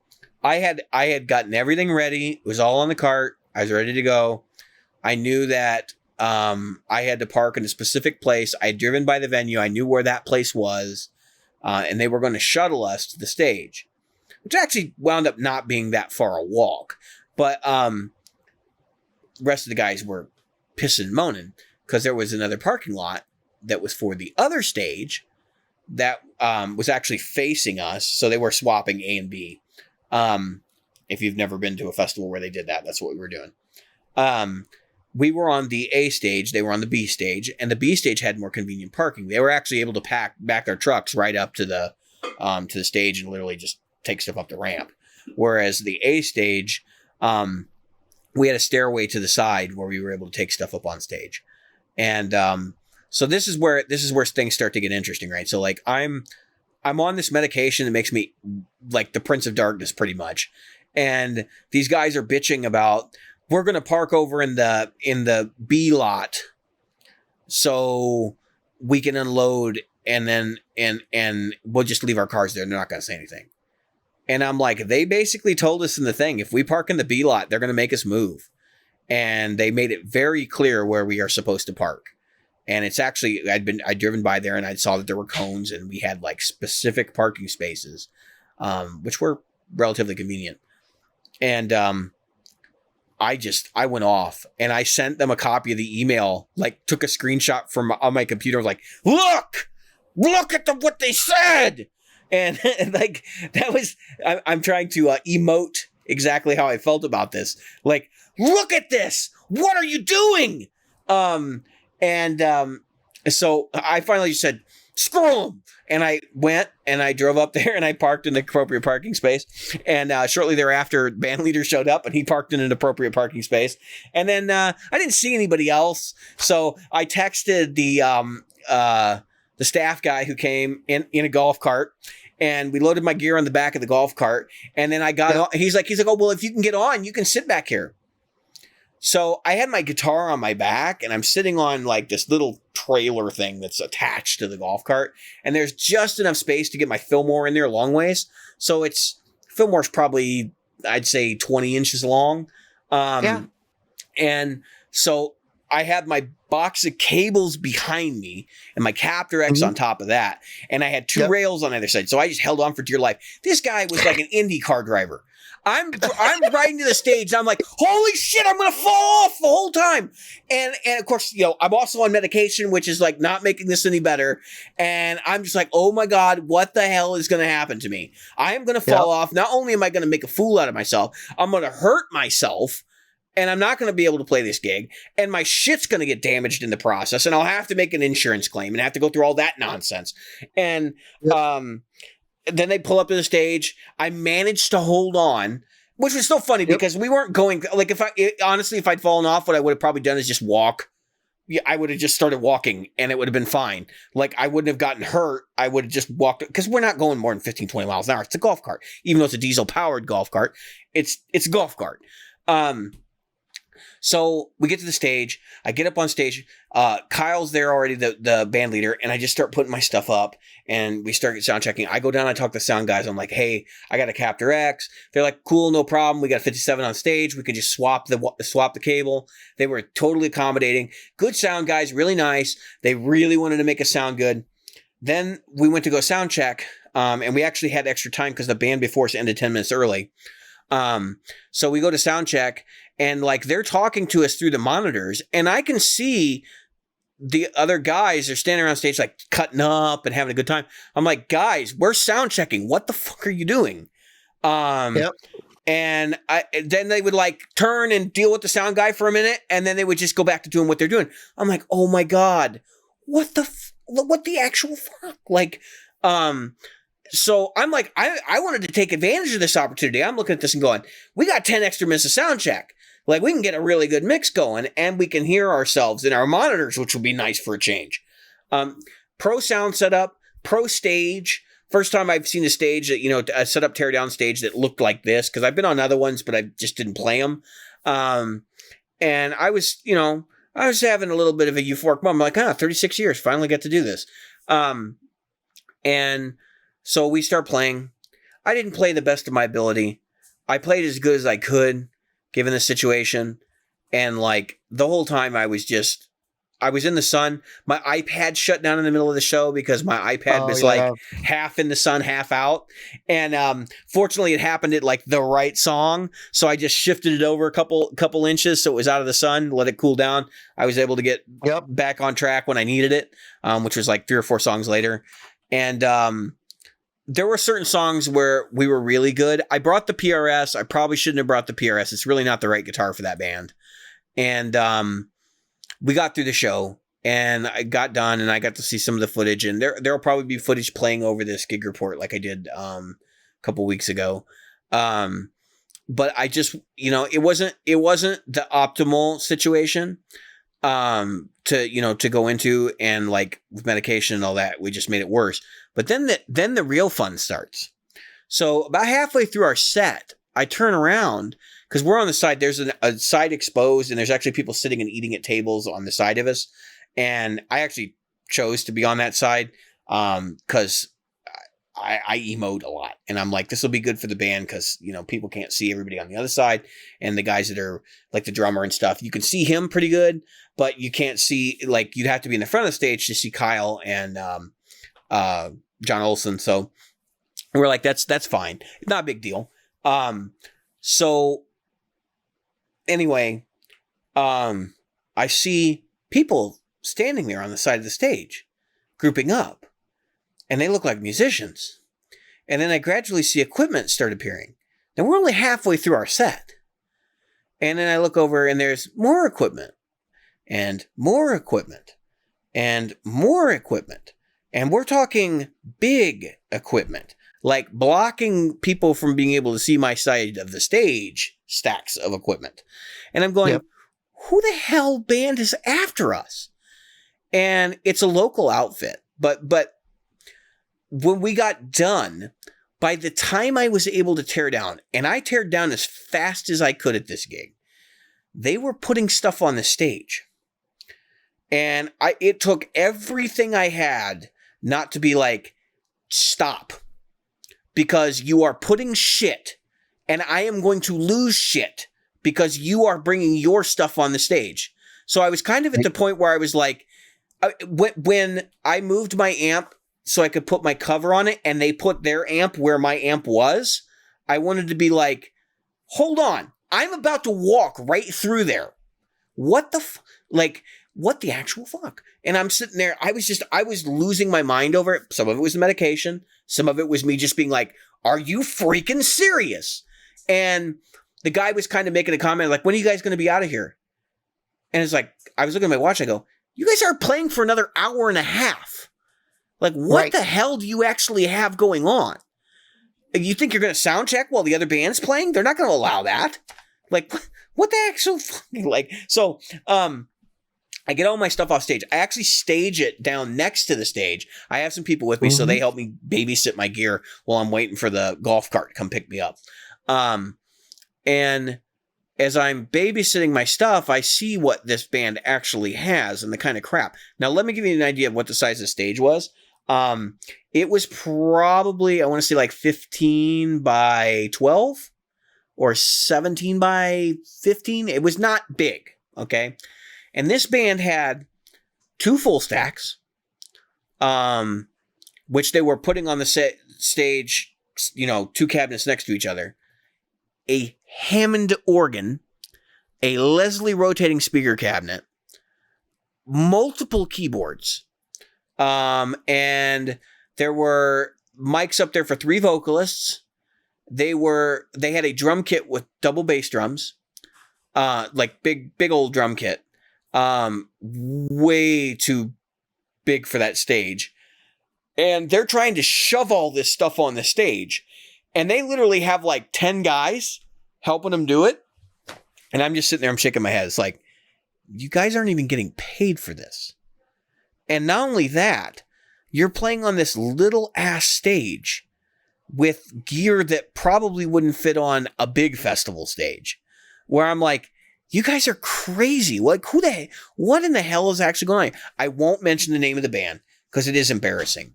had gotten everything ready. It was all on the cart. I was ready to go. I knew that I had to park in a specific place. I had driven by the venue. I knew where that place was, and they were going to shuttle us to the stage, which actually wound up not being that far a walk. But the rest of the guys were pissing and moaning because there was another parking lot that was for the other stage that was actually facing us. So they were swapping A and B. If you've never been to a festival where they did that, that's what we were doing. We were on the A stage. They were on the B stage. And the B stage had more convenient parking. They were actually able to pack back their trucks right up to the stage and literally just take stuff up the ramp. Whereas the A stage, we had a stairway to the side where we were able to take stuff up on stage. And so this is where things start to get interesting, right? So like I'm on this medication that makes me like the Prince of Darkness pretty much. And these guys are bitching about, we're going to park over in the B lot so we can unload and then and we'll just leave our cars there. They're not going to say anything. And I'm like, they basically told us in the thing, if we park in the B lot, they're going to make us move. And they made it very clear where we are supposed to park. And it's actually, I'd driven by there and I saw that there were cones and we had like specific parking spaces, which were relatively convenient. And I went off and I sent them a copy of the email, like took a screenshot from on my computer, like, look at what they said. And like, that was, I'm trying to emote exactly how I felt about this. Like, look at this. What are you doing? So I finally just said, screw them. And I went and I drove up there and I parked in the appropriate parking space. And shortly thereafter, band leader showed up and he parked in an appropriate parking space. And then I didn't see anybody else. So I texted the staff guy who came in a golf cart. And we loaded my gear on the back of the golf cart. And then I got on. He's like, oh, well, if you can get on, you can sit back here. So I had my guitar on my back and I'm sitting on like this little trailer thing that's attached to the golf cart. And there's just enough space to get my Fillmore in there long ways. So Fillmore's probably, I'd say 20 inches long. And so I had my box of cables behind me and my Captor X on top of that. And I had two rails on either side. So I just held on for dear life. This guy was like an Indy car driver. I'm riding to the stage. And I'm like, holy shit, I'm going to fall off the whole time. And of course, you know, I'm also on medication, which is like not making this any better. And I'm just like, oh my God, what the hell is going to happen to me? I am going to fall off. Not only am I going to make a fool out of myself, I'm going to hurt myself. And I'm not going to be able to play this gig. And my shit's going to get damaged in the process. And I'll have to make an insurance claim and have to go through all that nonsense. And, then they pull up to the stage. I managed to hold on, which was so funny because we weren't going, like, honestly, if I'd fallen off, what I would have probably done is just walk. Yeah, I would have just started walking and it would have been fine. Like, I wouldn't have gotten hurt. I would have just walked, because we're not going more than 15, 20 miles an hour. It's a golf cart. Even though it's a diesel powered golf cart, it's a golf cart. So we get to the stage. I get up on stage. Kyle's there already, the band leader, and I just start putting my stuff up, and we start sound checking. I go down, I talk to the sound guys. I'm like, hey, I got a Captor X. They're like, cool, no problem. We got 57 on stage. We can just swap the cable. They were totally accommodating. Good sound guys, really nice. They really wanted to make us sound good. Then we went to go sound check, and we actually had extra time because the band before us ended 10 minutes early. So we go to sound check, and like they're talking to us through the monitors, and I can see the other guys are standing around stage like cutting up and having a good time. I'm like, guys, we're sound checking. What the fuck are you doing? And then they would like turn and deal with the sound guy for a minute, and then they would just go back to doing what they're doing. I'm like, oh my God, what the actual fuck? Like, so I'm like, I wanted to take advantage of this opportunity. I'm looking at this and going, we got 10 extra minutes of sound check. Like, we can get a really good mix going, and we can hear ourselves in our monitors, which will be nice for a change. Pro sound setup, pro stage. First time I've seen a stage that, you know, a setup tear down stage that looked like this, because I've been on other ones, but I just didn't play them. And I was having a little bit of a euphoric moment. I'm like, 36 years, finally get to do this. And so we start playing. I didn't play the best of my ability. I played as good as I could, given the situation. And like the whole time I was in the sun. My iPad shut down in the middle of the show because my iPad was like half in the sun, half out. And fortunately it happened at like the right song. So I just shifted it over a couple inches so it was out of the sun, let it cool down. I was able to get back on track when I needed it, which was like 3 or 4 songs later. And there were certain songs where we were really good. I brought the PRS. I probably shouldn't have brought the PRS. It's really not the right guitar for that band. And we got through the show, and I got done, and I got to see some of the footage. And there'll probably be footage playing over this gig report like I did a couple weeks ago. But I just, you know, it wasn't the optimal situation to go into, and like with medication and all that, we just made it worse. But then the real fun starts. So about halfway through our set, I turn around because we're on the side. There's a side exposed, and there's actually people sitting and eating at tables on the side of us. And I actually chose to be on that side because I emote a lot, and I'm like, this will be good for the band because, you know, people can't see everybody on the other side, and the guys that are like the drummer and stuff, you can see him pretty good, but you can't see, like, you'd have to be in the front of the stage to see Kyle and John Olson. So we're like, that's fine, not a big deal. So anyway, I see people standing there on the side of the stage, grouping up. And they look like musicians. And then I gradually see equipment start appearing. Now we're only halfway through our set. And then I look over and there's more equipment. And more equipment. And more equipment. And we're talking big equipment. Like blocking people from being able to see my side of the stage, stacks of equipment. And I'm going, who the hell band is after us? And it's a local outfit. But when we got done, by the time I was able to tear down, and I teared down as fast as I could at this gig, they were putting stuff on the stage. And it took everything I had not to be like, stop. Because you are putting shit, and I am going to lose shit because you are bringing your stuff on the stage. So I was kind of at the point where I was like, when I moved my amp so I could put my cover on it and they put their amp where my amp was, I wanted to be like, hold on, I'm about to walk right through there. What the what the actual fuck? And I'm sitting there, I was losing my mind over it. Some of it was the medication. Some of it was me just being like, are you freaking serious? And the guy was kind of making a comment like, when are you guys going to be out of here? And it's like, I was looking at my watch. I go, you guys are playing for another hour and a half. Like, what the hell do you actually have going on? You think you're going to sound check while the other band's playing? They're not going to allow that. Like, what the actual fucking, like, so, I get all my stuff off stage. I actually stage it down next to the stage. I have some people with me, so they help me babysit my gear while I'm waiting for the golf cart to come pick me up. And as I'm babysitting my stuff, I see what this band actually has and the kind of crap. Now, let me give you an idea of what the size of the stage was. It was probably, I want to say like 15 by 12 or 17 by 15. It was not big, okay? And this band had 2 full stacks, which they were putting on the stage, 2 cabinets next to each other, a Hammond organ, a Leslie rotating speaker cabinet, multiple keyboards, and there were mics up there for 3 vocalists. They had a drum kit with double bass drums, like big old drum kit. Way too big for that stage. And they're trying to shove all this stuff on the stage. And they literally have like 10 guys helping them do it. And I'm just sitting there, I'm shaking my head. It's like, you guys aren't even getting paid for this. And not only that, you're playing on this little ass stage with gear that probably wouldn't fit on a big festival stage. Where I'm like, you guys are crazy. Like, what in the hell is actually going on? I won't mention the name of the band because it is embarrassing.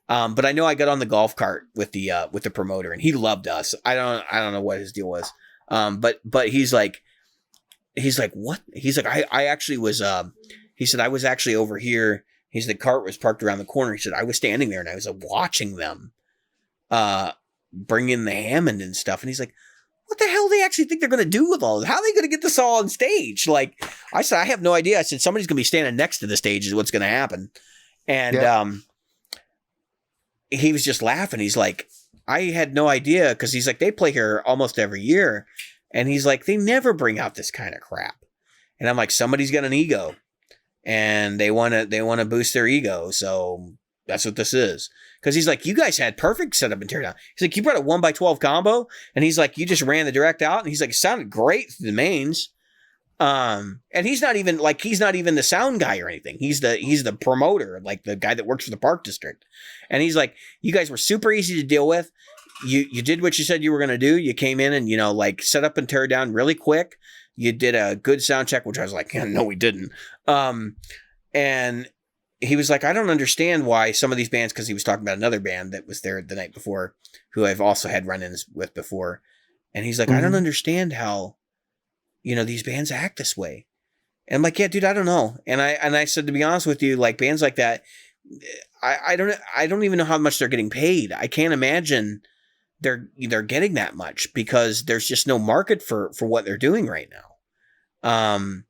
But I know I got on the golf cart with the promoter and he loved us. I don't know what his deal was. But he's like, what? He's like, I actually was, he said, I was actually over here. He said, the cart was parked around the corner. He said, I was standing there and I was watching them, bring in the Hammond and stuff. And he's like, what the hell do they actually think they're going to do with all this? How are they going to get this all on stage? Like, I said, I have no idea. I said, somebody's going to be standing next to the stage is what's going to happen. And he was just laughing. He's like, I had no idea because he's like, they play here almost every year. And he's like, they never bring out this kind of crap. And I'm like, somebody's got an ego and they want to boost their ego. So that's what this is. Because he's like, you guys had perfect setup and teardown. He's like, you brought a 1x12 combo. And he's like, you just ran the direct out. And he's like, it sounded great through the mains. And he's not even the sound guy or anything. He's the promoter, like the guy that works for the park district. And he's like, you guys were super easy to deal with. You did what you said you were going to do. You came in and, like set up and tear down really quick. You did a good sound check, which I was like, no, we didn't. And he was like, I don't understand why some of these bands, because he was talking about another band that was there the night before, who I've also had run-ins with before. And he's like, I don't understand how, these bands act this way. And I'm like, yeah, dude, I don't know. And I said, to be honest with you, like bands like that, I don't even know how much they're getting paid. I can't imagine they're getting that much because there's just no market for what they're doing right now.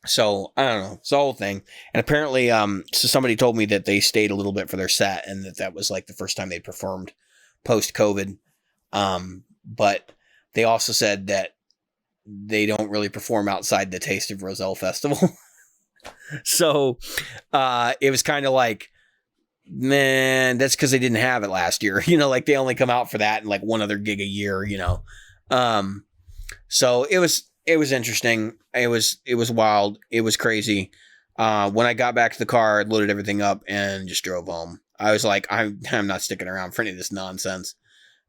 So I don't know. It's the whole thing. And apparently, so somebody told me that they stayed a little bit for their set and that was like the first time they performed post-COVID. But they also said that they don't really perform outside the Taste of Roselle Festival. So, it was kind of like, man, that's because they didn't have it last year. Like they only come out for that and like one other gig a year, So it was interesting. It was wild. It was crazy. When I got back to the car, I loaded everything up and just drove home. I was like, I'm not sticking around for any of this nonsense.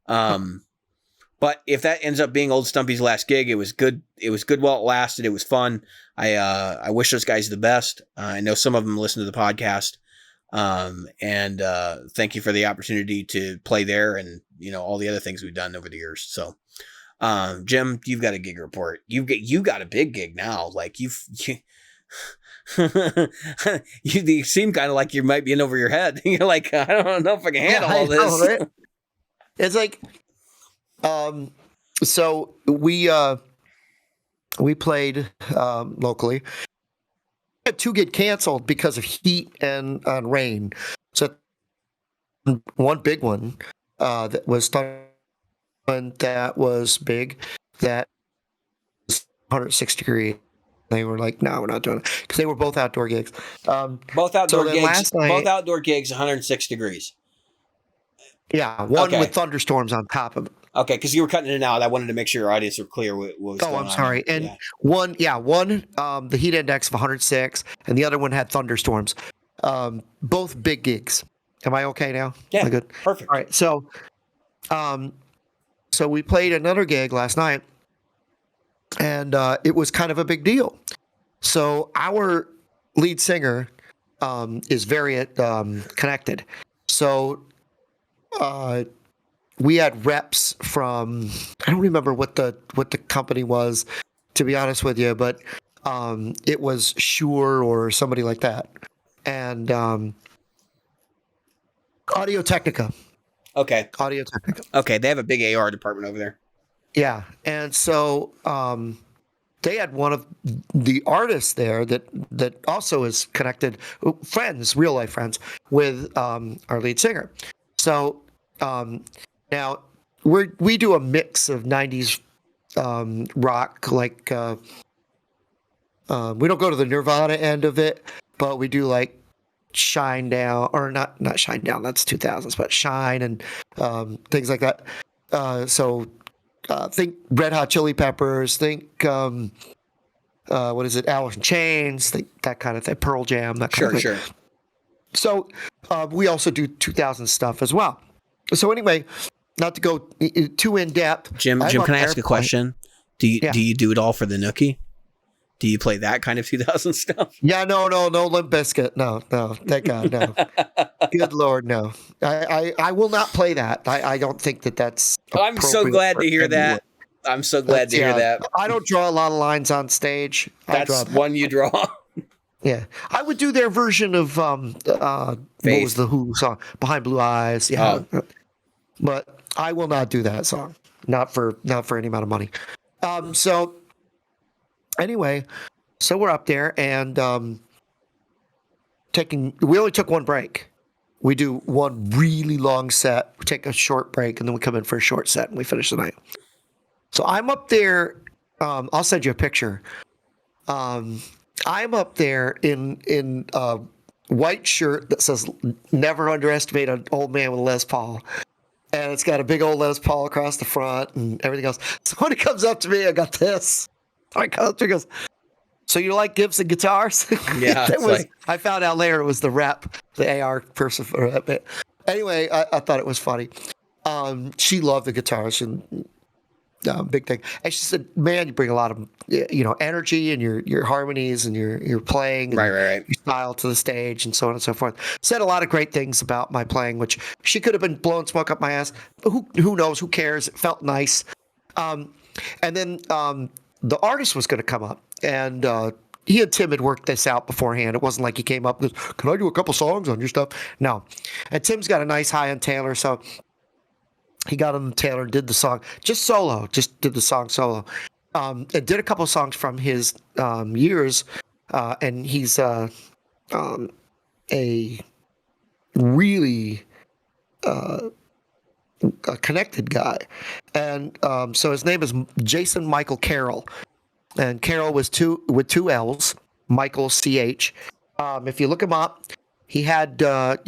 But if that ends up being Old Stumpy's last gig, it was good. It was good while it lasted. It was fun. I wish those guys the best. I know some of them listen to the podcast. And thank you for the opportunity to play there and, all the other things we've done over the years. So, Jim, you've got a gig report. You got a big gig now. Like You seem kind of like you might be in over your head. You're like, I don't know if I can handle all this. Know, right? It's like, so we played locally. We had 2 get canceled because of heat and rain. So one big one that was big, that was 106 degrees. They were like, no, we're not doing it, because they were both outdoor gigs. Both outdoor gigs. Last night, both outdoor gigs, 106 degrees. Yeah, one with thunderstorms on top of it. Okay, because you were cutting it out. I wanted to make sure your audience were clear what was going on. I'm sorry. And one, the heat index of 106, and the other one had thunderstorms. Both big gigs. Am I okay now? Yeah, am I good? Perfect. All right, so we played another gig last night, and it was kind of a big deal. So our lead singer is very connected. So we had reps from, I don't remember what the company was, to be honest with you, but it was Shure or somebody like that, and Audio Technica. Okay. Audio Technica. Okay, they have a big AR department over there. Yeah, and so they had one of the artists there that also is connected, real life friends with our lead singer. So now we do a mix of 90s rock, like we don't go to the Nirvana end of it, but we do like Shine Down, or not Shine Down, that's 2000s, but Shine and things like that. So think Red Hot Chili Peppers, think what is it, Alice in Chains, think that kind of thing, Pearl Jam, that kind of thing. Sure. So we also do 2000 stuff as well. So anyway, not to go too in depth. Jim, can I ask a question? Do you do it all for the Nookie? Do you play that kind of 2000 stuff? Yeah, no, Limp Bizkit. No, thank God, no. Good Lord, no. I will not play that. I don't think that's. I'm so glad to hear that. I'm so glad to hear that. I don't draw a lot of lines on stage. That's one you draw. Yeah, I would do their version of what was the Who song, Behind Blue Eyes. Yeah, but I will not do that song. Not for any amount of money. So anyway, so we're up there and we only took one break. We do one really long set, we take a short break, and then we come in for a short set and we finish the night. So I'm up there. I'll send you a picture. I'm up there in a white shirt that says "Never underestimate an old man with a Les Paul," and it's got a big old Les Paul across the front and everything else. So when he comes up to me, I got this. I come up to him, he goes, "So you like Gibson guitars?" Yeah, I found out later it was the rep, the AR person for it. Anyway, I thought it was funny. She loved the guitars and. Big thing, and she said, "Man, you bring a lot of energy and your harmonies and your playing, and right, your style to the stage, and so on and so forth." Said a lot of great things about my playing, which she could have been blowing smoke up my ass, but who knows? Who cares? It felt nice. And then the artist was going to come up, and he and Tim had worked this out beforehand. It wasn't like he came up and goes, "Can I do a couple songs on your stuff?" No, and Tim's got a nice high-end Taylor, so. He got on the Taylor and did the song just did the song solo. And did a couple of songs from his years, and he's a really a connected guy. And so his name is Jason Michael Carroll, and Carroll was with two L's, Michael CH. If you look him up. He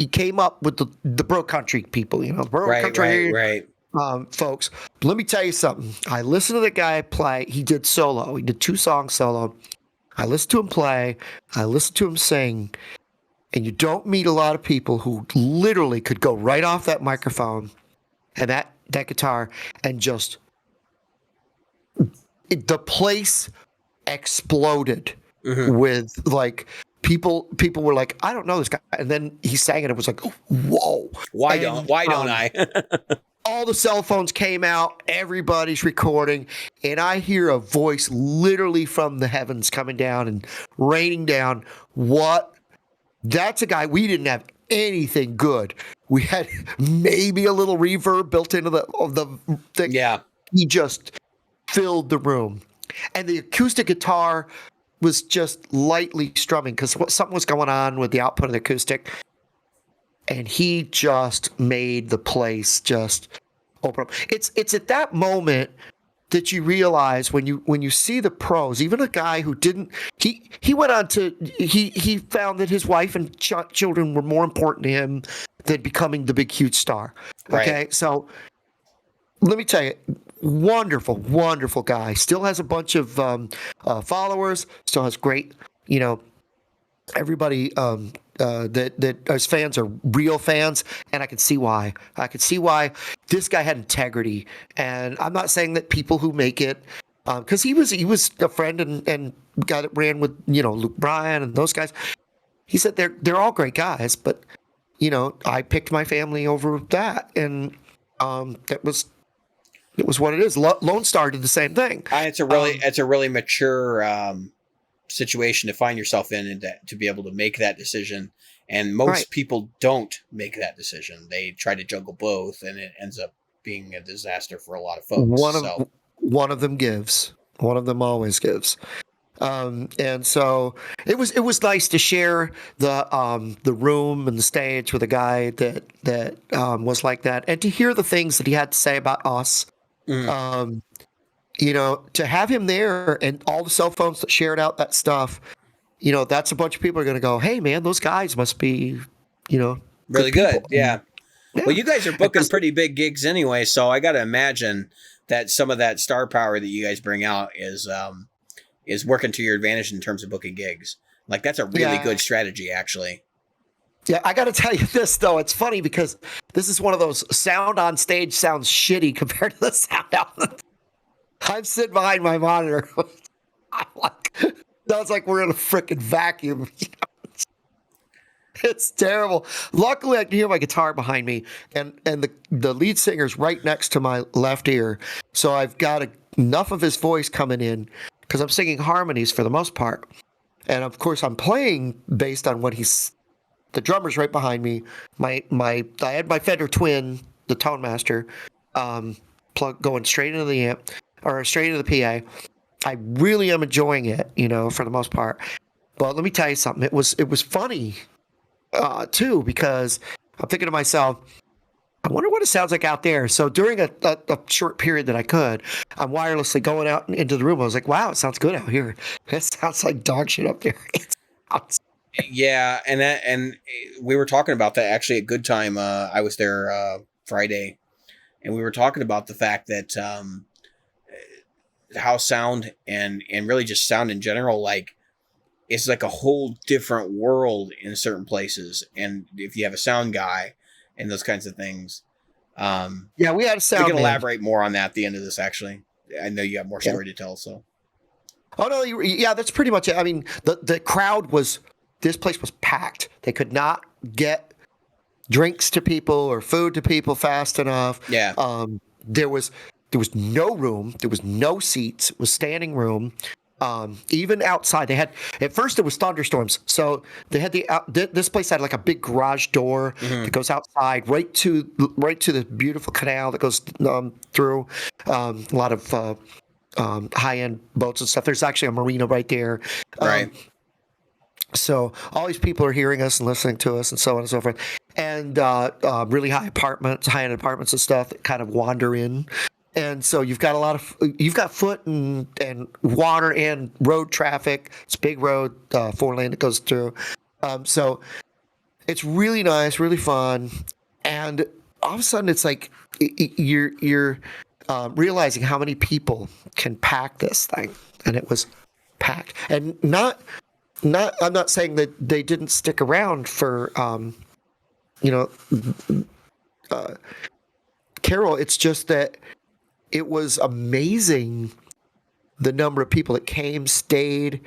came up with the Bro Country people, the Bro Country folks. But let me tell you something. I listened to the guy play. He did solo. He did 2 songs solo. I listened to him play. I listened to him sing. And you don't meet a lot of people who literally could go right off that microphone and that guitar and just the place exploded with like. People were like, "I don't know this guy," and then he sang it. It was like, "Whoa!" Why don't I? all the cell phones came out, everybody's recording, and I hear a voice literally from the heavens coming down and raining down. What? That's a guy. We didn't have anything good. We had maybe a little reverb built into the thing. Yeah. He just filled the room. And the acoustic guitar was just lightly strumming because something was going on with the output of the acoustic. And he just made the place just open up. It's at that moment that you realize when you see the pros, even a guy who didn't, he went on to, he found that his wife and children were more important to him than becoming the big, huge star. Okay. Right. So let me tell you, wonderful, wonderful guy. Still has a bunch of followers, still has great, everybody that as fans are real fans, and I can see why. I can see why this guy had integrity, and I'm not saying that people who make it, because he was a friend and guy that ran with Luke Bryan and those guys. He said they're all great guys, but I picked my family over that, and it was what it is. Lone Star did the same thing. It's a really mature situation to find yourself in, and to be able to make that decision. And most people don't make that decision. They try to juggle both, and it ends up being a disaster for a lot of folks. One of them gives. One of them always gives. And so it was nice to share the room and the stage with a guy that was like that, and to hear the things that he had to say about us. Mm. To have him there and all the cell phones that shared out that stuff, that's a bunch of people are going to go, hey man, those guys must be, really good. Yeah. Yeah. Well, you guys are booking pretty big gigs anyway, so I got to imagine that some of that star power that you guys bring out is working to your advantage in terms of booking gigs. Like, that's a really good strategy, actually. Yeah, I got to tell you this, though. It's funny because this is one of those sound on stage sounds shitty compared to the sound out. I'm sitting behind my monitor. I'm like, sounds like we're in a freaking vacuum. It's terrible. Luckily, I can hear my guitar behind me, and the lead singer's right next to my left ear. So I've got enough of his voice coming in because I'm singing harmonies for the most part. And of course, I'm playing based on what the drummer's right behind me. I had my Fender Twin, the Tone Master, plug going straight into the amp or straight into the PA. I really am enjoying it, for the most part. But let me tell you something. It was funny too, because I'm thinking to myself, I wonder what it sounds like out there. So during a short period that I could, I'm wirelessly going out into the room. I was like, wow, it sounds good out here. It sounds like dog shit up there. Yeah, and we were talking about that actually at Good Time. I was there Friday, and we were talking about the fact that how sound and really just sound in general, like, it's like a whole different world in certain places. And if you have a sound guy and those kinds of things, yeah, we had a sound. We can elaborate more on that at the end of this. Actually, I know you got more story to tell. So, oh no, yeah, that's pretty much it. I mean, the crowd was. This place was packed. They could not get drinks to people or food to people fast enough. Yeah. There was no room. There was no seats. It was standing room. Even outside, they had at first it was thunderstorms, so they had this place had like a big garage door that goes outside right to the beautiful canal that goes through a lot of high end boats and stuff. There's actually a marina right there. Right. So all these people are hearing us and listening to us and so on and so forth. And really high-end apartments and stuff that kind of wander in. And so you've got foot and water and road traffic. It's a big road, 4-lane that goes through. So it's really nice, really fun. And all of a sudden it's like you're realizing how many people can pack this thing. And it was packed. And I'm not saying that they didn't stick around for, Carol. It's just that it was amazing the number of people that came, stayed.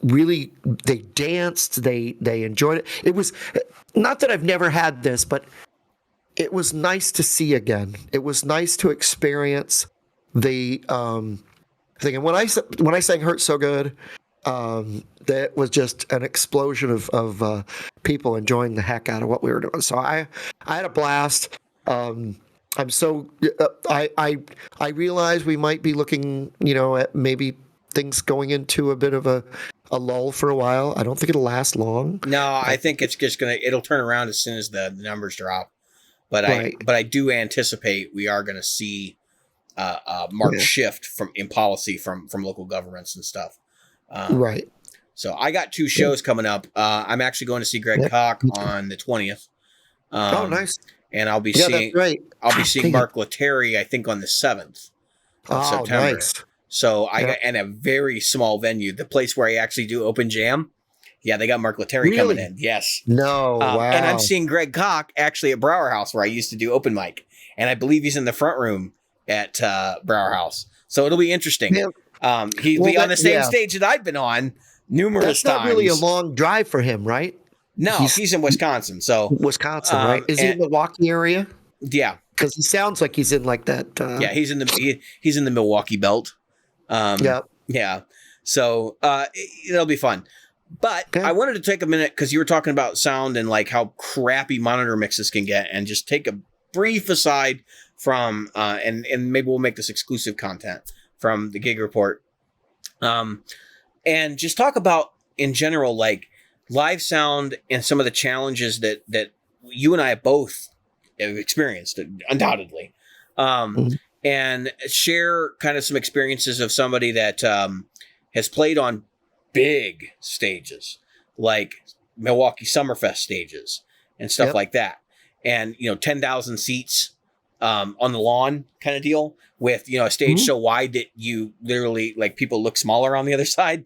Really, they danced. They enjoyed it. It was not that I've never had this, but it was nice to see again. It was nice to experience the thing. And when I sang "Hurt So Good," that was just an explosion of people enjoying the heck out of what we were doing. So I had a blast. I'm so I realize we might be looking, at maybe things going into a bit of a lull for a while. I don't think it'll last long. No, I think it's just it'll turn around as soon as the numbers drop. But Right. I do anticipate we are going to see a marked shift in policy from local governments and stuff. Right. So I got 2 shows coming up. I'm actually going to see Greg Koch on the 20th. Oh, nice. And I'll be Yeah, seeing that's right. I'll be seeing Mark Lettieri, I think, on the 7th of Oh, September. nice. So I got in a very small venue, the place where I actually do open jam. Yeah, they got Mark Lettieri coming in. Yes. No, wow. And I'm seeing Greg Koch actually at Brower House, where I used to do open mic, and I believe he's in the front room at Brower House. So it'll be interesting. Yeah. He'll be on the same stage that I've been on numerous times. That's not really a long drive for him, right? No, he's in Wisconsin. So Wisconsin, right? Is he in the Milwaukee area? Yeah, because he sounds like he's in like that. Yeah, he's in the Milwaukee belt. Yeah. So it'll be fun. But I wanted to take a minute because you were talking about sound and like how crappy monitor mixes can get, and just take a brief aside from and maybe we'll make this exclusive content from the gig report, and just talk about in general like live sound and some of the challenges that you and I both have experienced, undoubtedly, and share kind of some experiences of somebody that has played on big stages like Milwaukee Summerfest stages and stuff like that, and 10,000 seats on the lawn kind of deal with a stage so wide that you literally like people look smaller on the other side.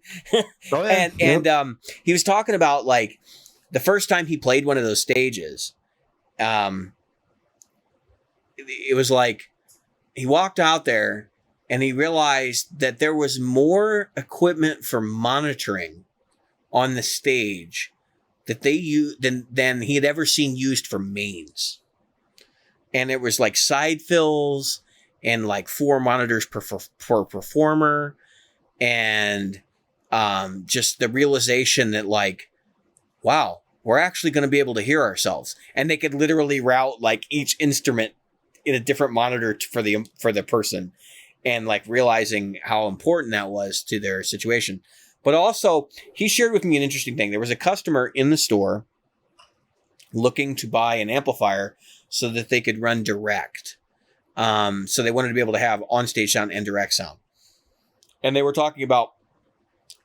And he was talking about like the first time he played one of those stages, it was like he walked out there and he realized that there was more equipment for monitoring on the stage that they used than he had ever seen used for mains. And it was like side fills and like 4 monitors per performer, and just the realization that like, wow, we're actually going to be able to hear ourselves, and they could literally route like each instrument in a different monitor for the person, and like realizing how important that was to their situation. But also, he shared with me an interesting thing. There was a customer in the store looking to buy an amplifier so that they could run direct. So they wanted to be able to have on-stage sound and direct sound. And they were talking about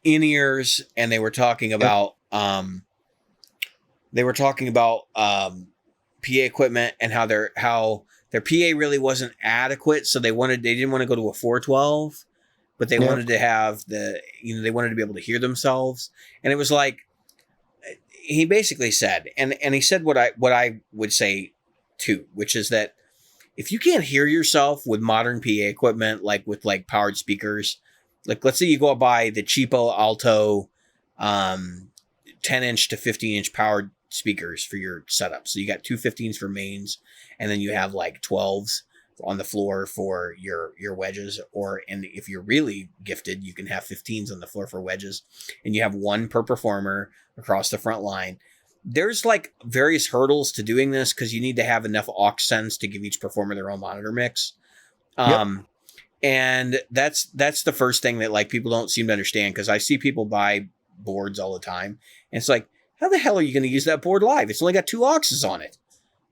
in-ears, and they were talking about PA equipment, and how their PA really wasn't adequate, so they didn't want to go to a 412, but they wanted to have they wanted to be able to hear themselves. And it was like, he basically said, and he said what I would say too, which is that if you can't hear yourself with modern PA equipment, like with like powered speakers, like let's say you go buy the cheapo Alto 10-inch to 15-inch powered speakers for your setup. So you got 2 15s for mains, and then you have like 12s on the floor for your wedges, and if you're really gifted, you can have 15s on the floor for wedges, and you have 1 per performer across the front line. There's like various hurdles to doing this because you need to have enough aux sends to give each performer their own monitor mix. And that's the first thing that like people don't seem to understand, because I see people buy boards all the time, and it's like, how the hell are you going to use that board live? It's only got 2 auxes on it.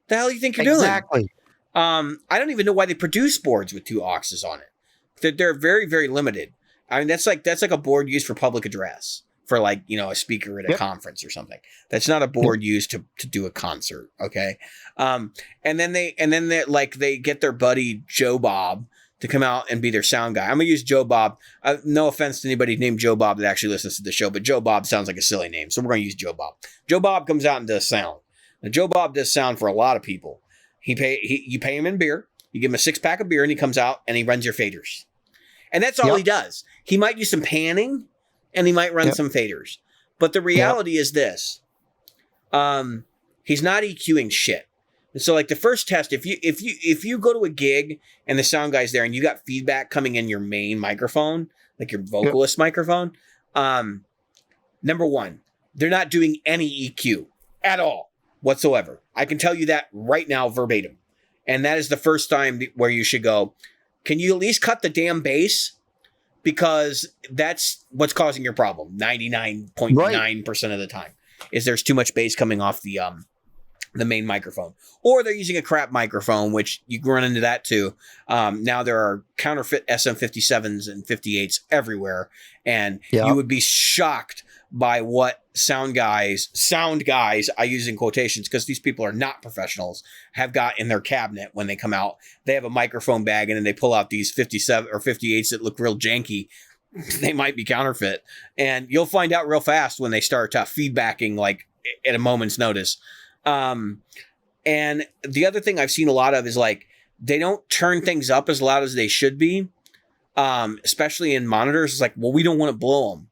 The hell do you think you're doing? Exactly. I don't even know why they produce boards with 2 auxes on it. They're very, very limited. I mean, that's like a board used for public address, for like, a speaker at a conference or something. That's not a board used to do a concert. Okay. And then they get their buddy Joe Bob to come out and be their sound guy. I'm going to use Joe Bob. No offense to anybody named Joe Bob that actually listens to the show, but Joe Bob sounds like a silly name. So we're going to use Joe Bob. Joe Bob comes out and does sound. Now, Joe Bob does sound for a lot of people. You pay him in beer. You give him a 6-pack of beer, and he comes out and he runs your faders. And that's all he does. He might do some panning, and he might run some faders. But the reality is this. He's not EQing shit. So like the first test, if you go to a gig and the sound guy's there and you got feedback coming in your main microphone, like your vocalist microphone, number one, they're not doing any EQ at all whatsoever. I can tell you that right now verbatim. And that is the first time where you should go, can you at least cut the damn bass? Because that's what's causing your problem 99.9% of the time is there's too much bass coming off the main microphone, or they're using a crap microphone, which you run into that too. Now there are counterfeit SM57s and 58s everywhere, and you would be shocked by what sound guys, I use in quotations because these people are not professionals, have got in their cabinet when they come out. They have a microphone bag and then they pull out these 57 or 58s that look real janky. They might be counterfeit, and you'll find out real fast when they start feedbacking like at a moment's notice. And the other thing I've seen a lot of is like they don't turn things up as loud as they should be, especially in monitors. It's like, well, we don't want to blow them.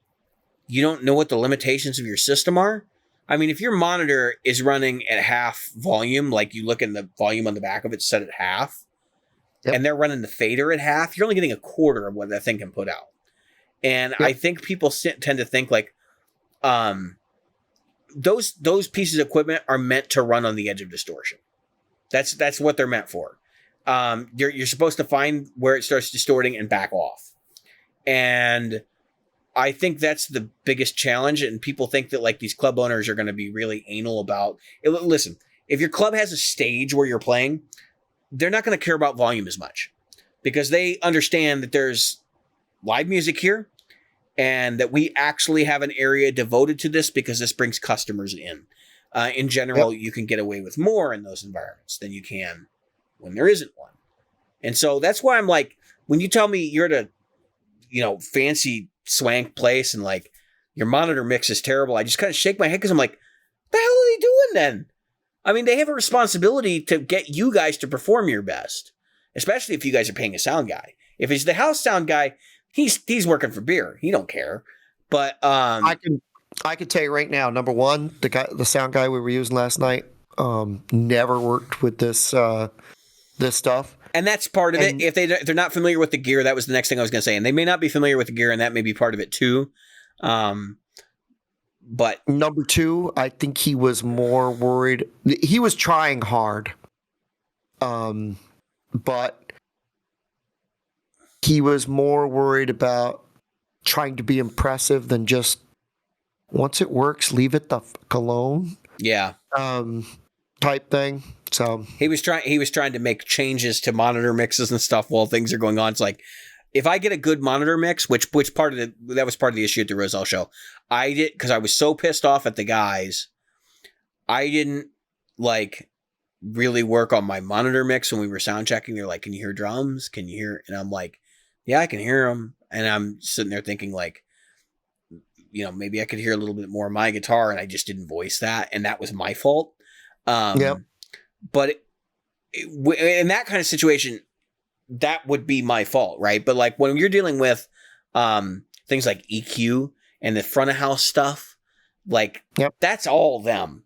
You don't know what the limitations of your system are. I mean, if your monitor is running at half volume, like you look in the volume on the back of it set at half, and they're running the fader at half, you're only getting a quarter of what that thing can put out. And I think people tend to think like, those pieces of equipment are meant to run on the edge of distortion. That's what they're meant for. You're supposed to find where it starts distorting and back off. And I think that's the biggest challenge. And people think that like these club owners are going to be really anal about it. Listen, if your club has a stage where you're playing, they're not going to care about volume as much because they understand that there's live music here and that we actually have an area devoted to this because this brings customers in. In general, you can get away with more in those environments than you can when there isn't one. And so that's why I'm like, when you tell me you're at a, fancy swank place and like your monitor mix is terrible, I just kind of shake my head because I'm like, the hell are they doing then? I mean, they have a responsibility to get you guys to perform your best, especially if you guys are paying a sound guy. If he's the house sound guy, he's working for beer. He don't care. But I can tell you right now, number one, the sound guy we were using last night never worked with this stuff. And that's part of it. If they're not familiar with the gear, that was the next thing I was going to say. And they may not be familiar with the gear, and that may be part of it too. But number two, I think he was more worried. He was trying hard, but he was more worried about trying to be impressive than just once it works, leave it the fuck alone. Yeah. Type thing. So he was trying to make changes to monitor mixes and stuff while things are going on. It's like, if I get a good monitor mix, which that was part of the issue at the Roselle show. I did, because I was so pissed off at the guys. I didn't like really work on my monitor mix when we were sound checking. They're like, can you hear drums? Can you hear? And I'm like, yeah, I can hear them. And I'm sitting there thinking like, maybe I could hear a little bit more of my guitar, and I just didn't voice that. And that was my fault. But in that kind of situation, that would be my fault, right? But like when you're dealing with things like EQ and the front of house stuff, like that's all them,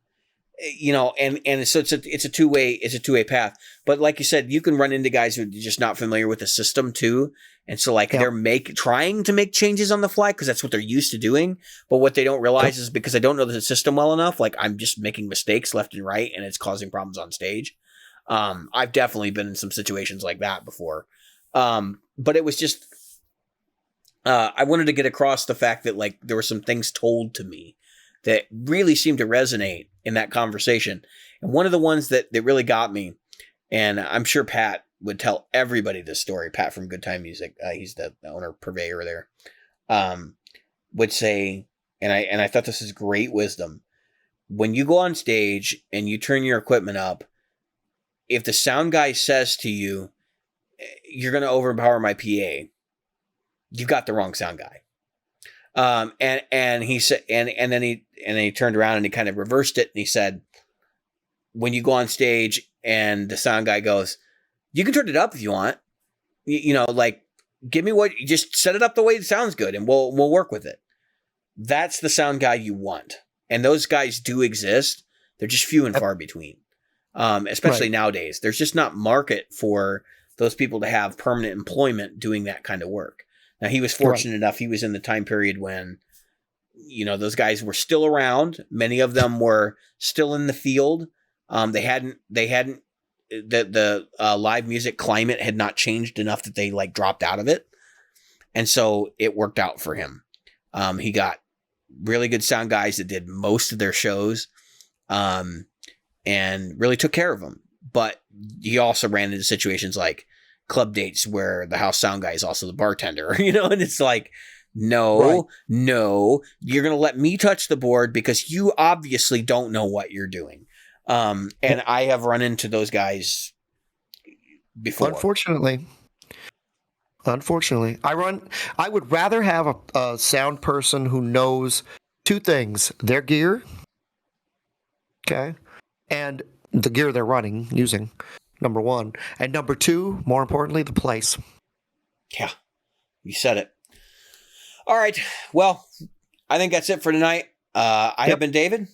and so it's a two-way path. But like you said, you can run into guys who are just not familiar with the system too. And so like they're trying to make changes on the fly because that's what they're used to doing. But what they don't realize is because I don't know the system well enough, like I'm just making mistakes left and right, and it's causing problems on stage. I've definitely been in some situations like that before. But it was just, I wanted to get across the fact that like there were some things told to me that really seemed to resonate in that conversation. And one of the ones that really got me, and I'm sure Pat would tell everybody this story, Pat from Good Time Music, he's the owner purveyor there, would say, and I thought this is great wisdom. When you go on stage and you turn your equipment up, if the sound guy says to you, you're going to overpower my PA, you've got the wrong sound guy. And he said, and then he turned around and he kind of reversed it. And he said, when you go on stage and the sound guy goes, you can turn it up if you want, like give me just set it up the way it sounds good and we'll work with it. That's the sound guy you want. And those guys do exist. They're just few and far between. especially Right. nowadays. There's just not market for those people to have permanent employment doing that kind of work. Now, he was fortunate enough. He was in the time period when, those guys were still around. Many of them were still in the field. The live music climate had not changed enough that they like dropped out of it. And so it worked out for him. He got really good sound guys that did most of their shows, and really took care of them. But he also ran into situations like club dates where the house sound guy is also the bartender, and it's like, no, you're going to let me touch the board because you obviously don't know what you're doing. And I have run into those guys before. Unfortunately, I would rather have a sound person who knows two things: their gear, okay, and the gear they're using, number one, and number two, more importantly, the place. Yeah, you said it. All right. Well, I think that's it for tonight. I have been David.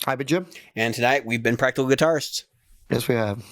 I've been Jim. And tonight we've been Practical Guitarists. Yes, we have.